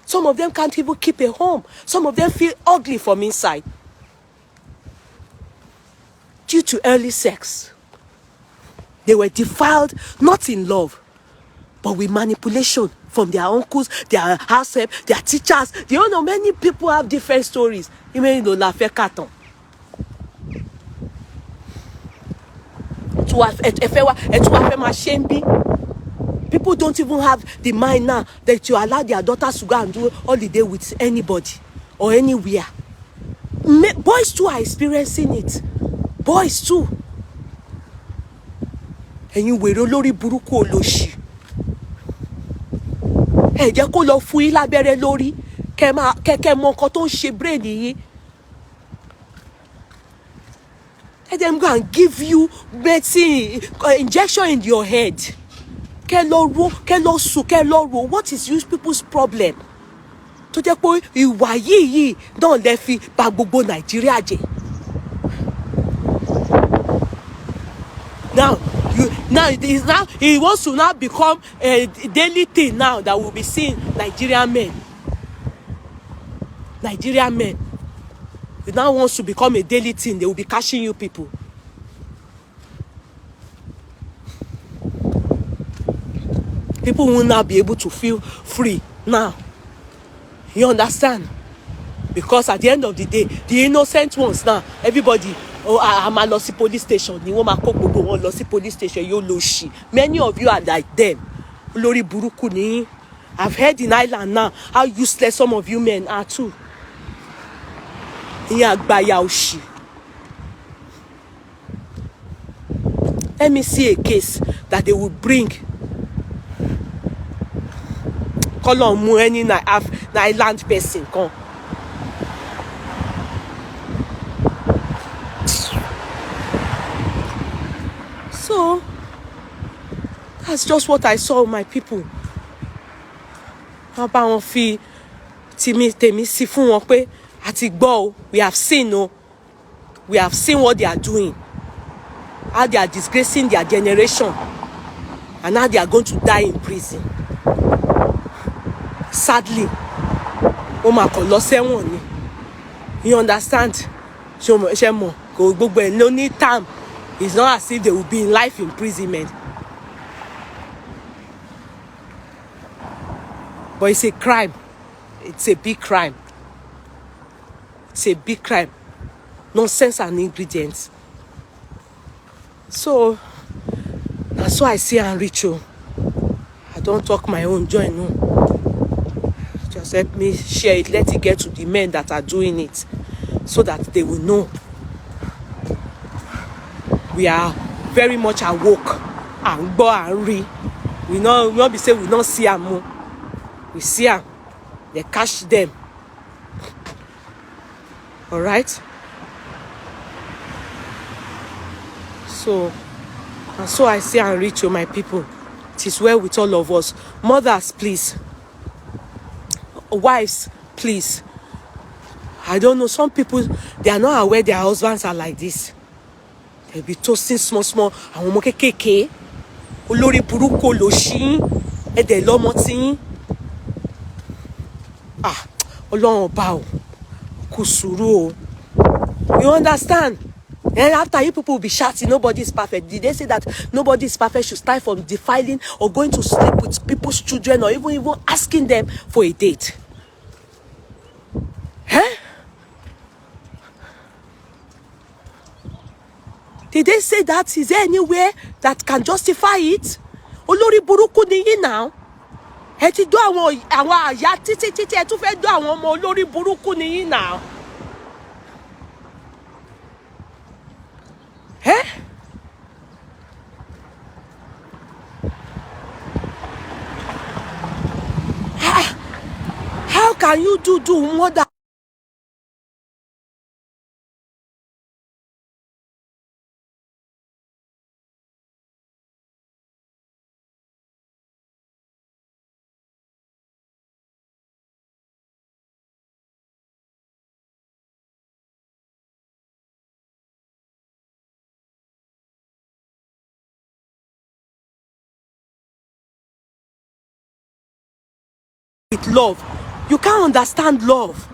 Some of them can't even keep a home. Some of them feel ugly from inside due to early sex. They were defiled not in love but with manipulation from their uncles, their house help, their teachers. Many people have different stories. People don't even have the mind now that you allow their daughters to go and do holiday with anybody or anywhere. Boys too are experiencing it. Boys too. And you will lori buruku oloshi. Ẹ jẹ́ kó lọ fún yín lábẹ́rẹ́ lórí kẹ́kẹ́ mọ nǹkan tó ń ṣe brain yín. Let them go and give you medicine, injection in your head. What is you people's problem? Tó jẹ́ pé ìwà yìí náà lè fi bà gbogbo Nàìjíríà jẹ́. Now it wants to now become a daily thing now that we'll be seeing Nigerian men. It now wants to become a daily thing. They will be catching you people. People will now be able to feel free now. You understand? Because at the end of the day, the innocent ones now, everybody, oh, I'm a lossy police station. You want to go lossy police station? You loshi. Many of you are like them. Lori buruku ni. I've heard in Ireland now how useless some of you men are too. Let me see a case that they will bring. Call on mu any na island person come. So that's just what I saw, my people. How about fi tèmi sí fún wọn pé àti gbọ́, we have seen, we have seen what they are doing, how they are disgracing their generation, and now they are going to die in prison. Sadly, ó máa kàn lọ sẹ́wọ̀n ni. You understand? Ṣé mo kò gbogbo ẹ̀ ló ní time. It's not as if they will be in life imprisonment. But it's a crime. It's a big crime. It's a big crime. Nonsense and ingredients. So, that's why I see and ritual. I don't talk my own joy, no. Just let me share it. Let it get to the men that are doing it, so that they will know we are very much awoke and go and read. We not be say we not see them. We see them. They catch them. All right. So, and so I say and reach you, my people. It is well with all of us. Mothers, please. Wives, please. I don't know. Some people, they are not aware their husbands are like this. They'll be toasting small. Àwọn ọmọ kékèké. Olórí burúkú lòṣì. Ẹ̀dẹ̀ lọ́mọ tí. Ọlọ́run ọba o. Kú sùúrù o. You understand? And after you people will be shouting, nobody is perfect. Did they say that nobody is perfect should start from defiling or going to sleep with people's children or even asking them for a date? Huh? Did they say that? Is there anywhere that can justify it? Olórí burúkú ni yín now. Ẹ ti do àwọn àyà títí ẹ tún fẹ́ do àwọn ọmọ olórí burúkú ni yín now. Eh? How can you do more than with love? You can't understand love.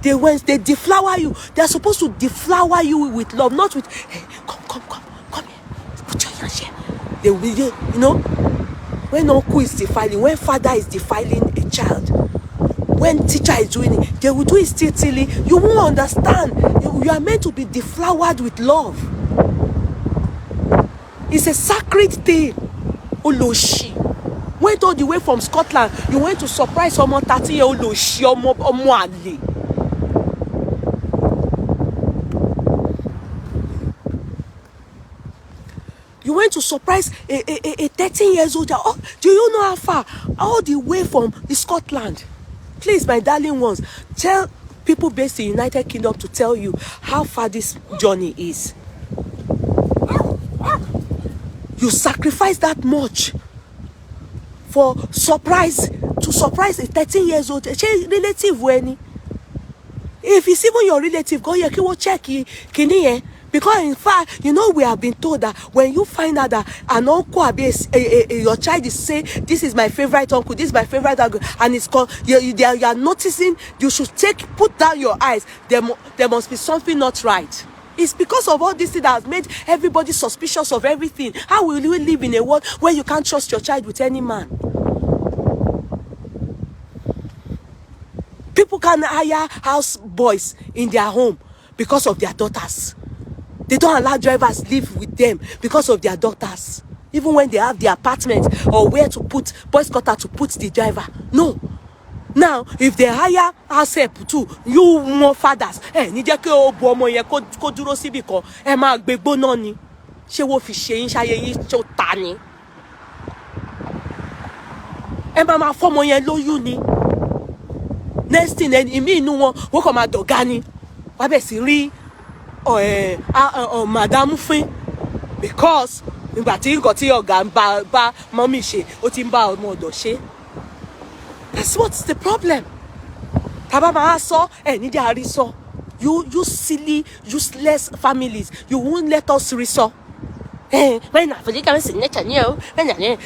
They deflower you. They're supposed to deflower you with love, not with, hey, come here. Put your hands here. They will, you know, when uncle is defiling, when father is defiling a child, when teacher is doing it, they will do it still till you won't understand. You are meant to be deflowered with love. It's a sacred thing. Oloshi. Went all the way from Scotland. You went to surprise someone 30-year-old Oloshi Omo Ale. You went to surprise a 13 years old. Oh, do you know how far? All the way from Scotland. Please, my darling ones, tell people based in the United Kingdom to tell you how far this journey is. You sacrifice that much for to surprise a 13 years old relative when if it's even your relative, go here, check kini. Because in fact, you know, we have been told that when you find out that an uncle, your child is saying, this is my favorite uncle, this is my favorite uncle, and it's called, you are noticing, you should put down your eyes. There must be something not right. It's because of all this thing that has made everybody suspicious of everything. How will you live in a world where you can't trust your child with any man? People can hire house boys in their home. because of their daughters. They don't allow drivers live with them because of their daughters. Even when they have the apartment or where to put, boys quarter to put the driver. No. Now, if they hire house help too, you more fathers, ní jẹ́ kí o bu ọmọ yẹn kó dúró síbì kan, ẹ máa gbégbó náà ni. Ṣé wo fi ṣe yín ṣayé yín tó ta ni? Ẹ máa fọ́mọ yẹn lóyún ni. Next thing, ìmí inú wọn, wọ́n kàn máa dọ̀gá ni. Wá bẹ̀ sí rí madam fín, because nígbà tí nǹkan tí ọ̀gá ń bá mọ́mì ṣe, ó ti ń bá ọmọ ọ̀dọ̀ ṣe. That's what's the problem. Taba ma so, ní jẹ́ àrí sọ. You silly, useless families. You won't let us resolve. When I forget to signature,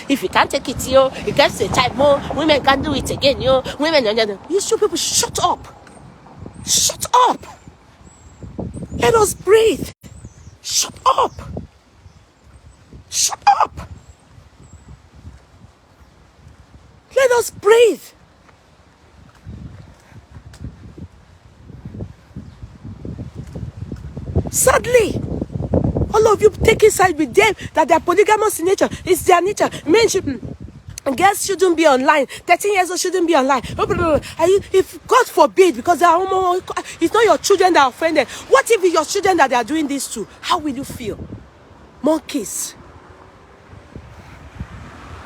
if you can't take it, you can't say type more. Women can't do it again, women. You should people shut up. Shut up. Let us breathe. Shut up. Shut up. Let us breathe. Sadly, all of you taking side with them that they are polygamous in nature. It's their nature. Men should, girls shouldn't be online. 13 years old shouldn't be online. If God forbid, because they are, it's not your children that are offended. What if it's your children that they are doing this to? How will you feel? Monkeys.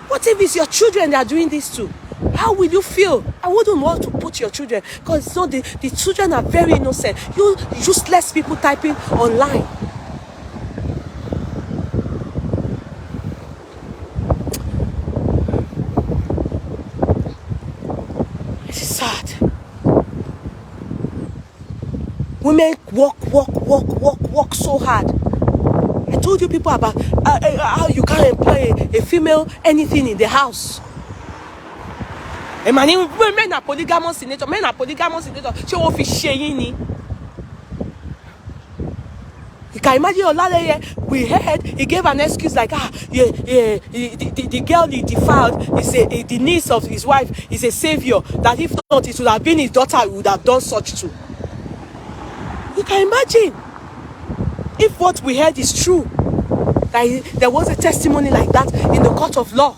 What if it's your children that are doing this to? How will you feel? I wouldn't want to put your children, because it's not the children are very innocent. You useless people typing online. It's sad. Women work so hard. I told you people about how you can't employ a female anything in the house. Men are polygamous in nature. Men are polygamous in nature. She won't be sharing. You can imagine Olaleye, we heard he gave an excuse like, the girl he defiled is the niece of his wife is a savior. That if not, it would have been his daughter who would have done such too. You can imagine if what we heard is true, that there was a testimony like that in the court of law.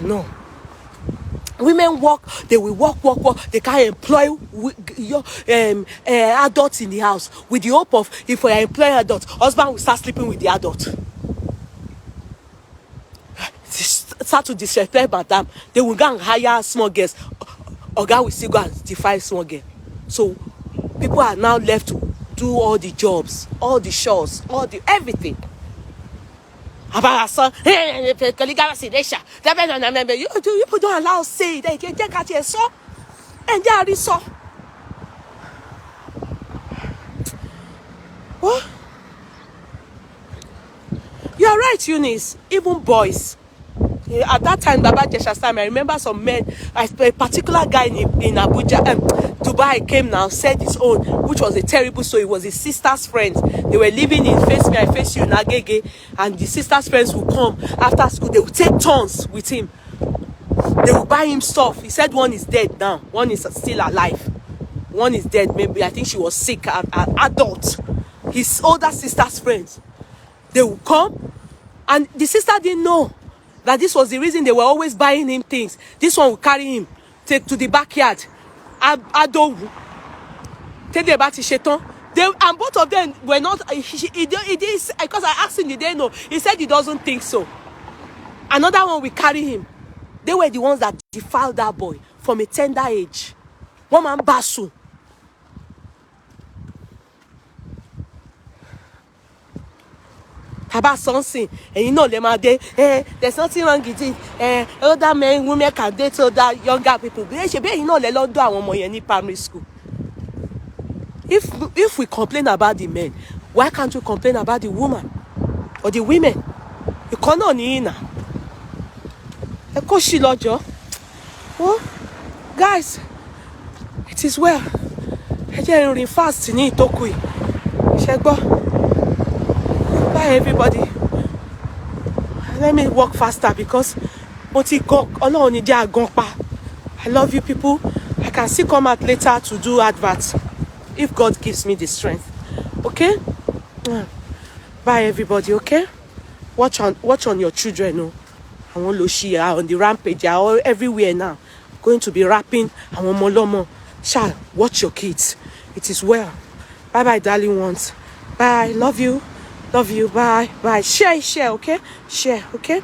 No. Women work, they will work. They can't employ adults in the house with the hope of, if we employ adults, husband will start sleeping with the adult. Start to disrespect madam. They will go and hire small girls. Or guy will still go and defy small girl. So people are now left to do all the jobs, all the chores, everything. About son, you people don't allow say they can take out your so and they are so. What? You are right, Eunice. Even boys. At that time, Baba Jesha's time, I remember some men, a particular guy in Abuja, Dubai came now, said his own, which was a terrible story. It was his sister's friends. They were living in Face Me, I Face You in Agege, and the sister's friends would come after school. They would take turns with him. They would buy him stuff. He said one is dead now. One is still alive. One is dead. Maybe, I think she was sick, an adult. His older sister's friends. They would come, and the sister didn't know that this was the reason they were always buying him things. This one will carry him to the backyard. Ado, take the back to Shetan. And both of them were not. He did, because I asked him, did they know? He said he doesn't think so. Another one will carry him. They were the ones that defiled that boy from a tender age. One man basu. About something, and you know them are there. There's nothing wrong with it. Older men, women can date older, younger people. You know, they don't do our primary school. If we complain about the men, why can't we complain about the woman or the women? You cannot need well, guys, it is well. I just fast in it. Bye, everybody. Let me walk faster because I love you, people. I can still come out later to do adverts if God gives me the strength. Okay? Bye, everybody. Okay? Watch on your children. No? I want Loshi on the rampage. They are all everywhere now. Going to be rapping. I want Molomo. Shall watch your kids. It is well. Bye bye, darling ones. Bye. Love you. Love you. Bye. Bye. Share. Okay? Share. Okay?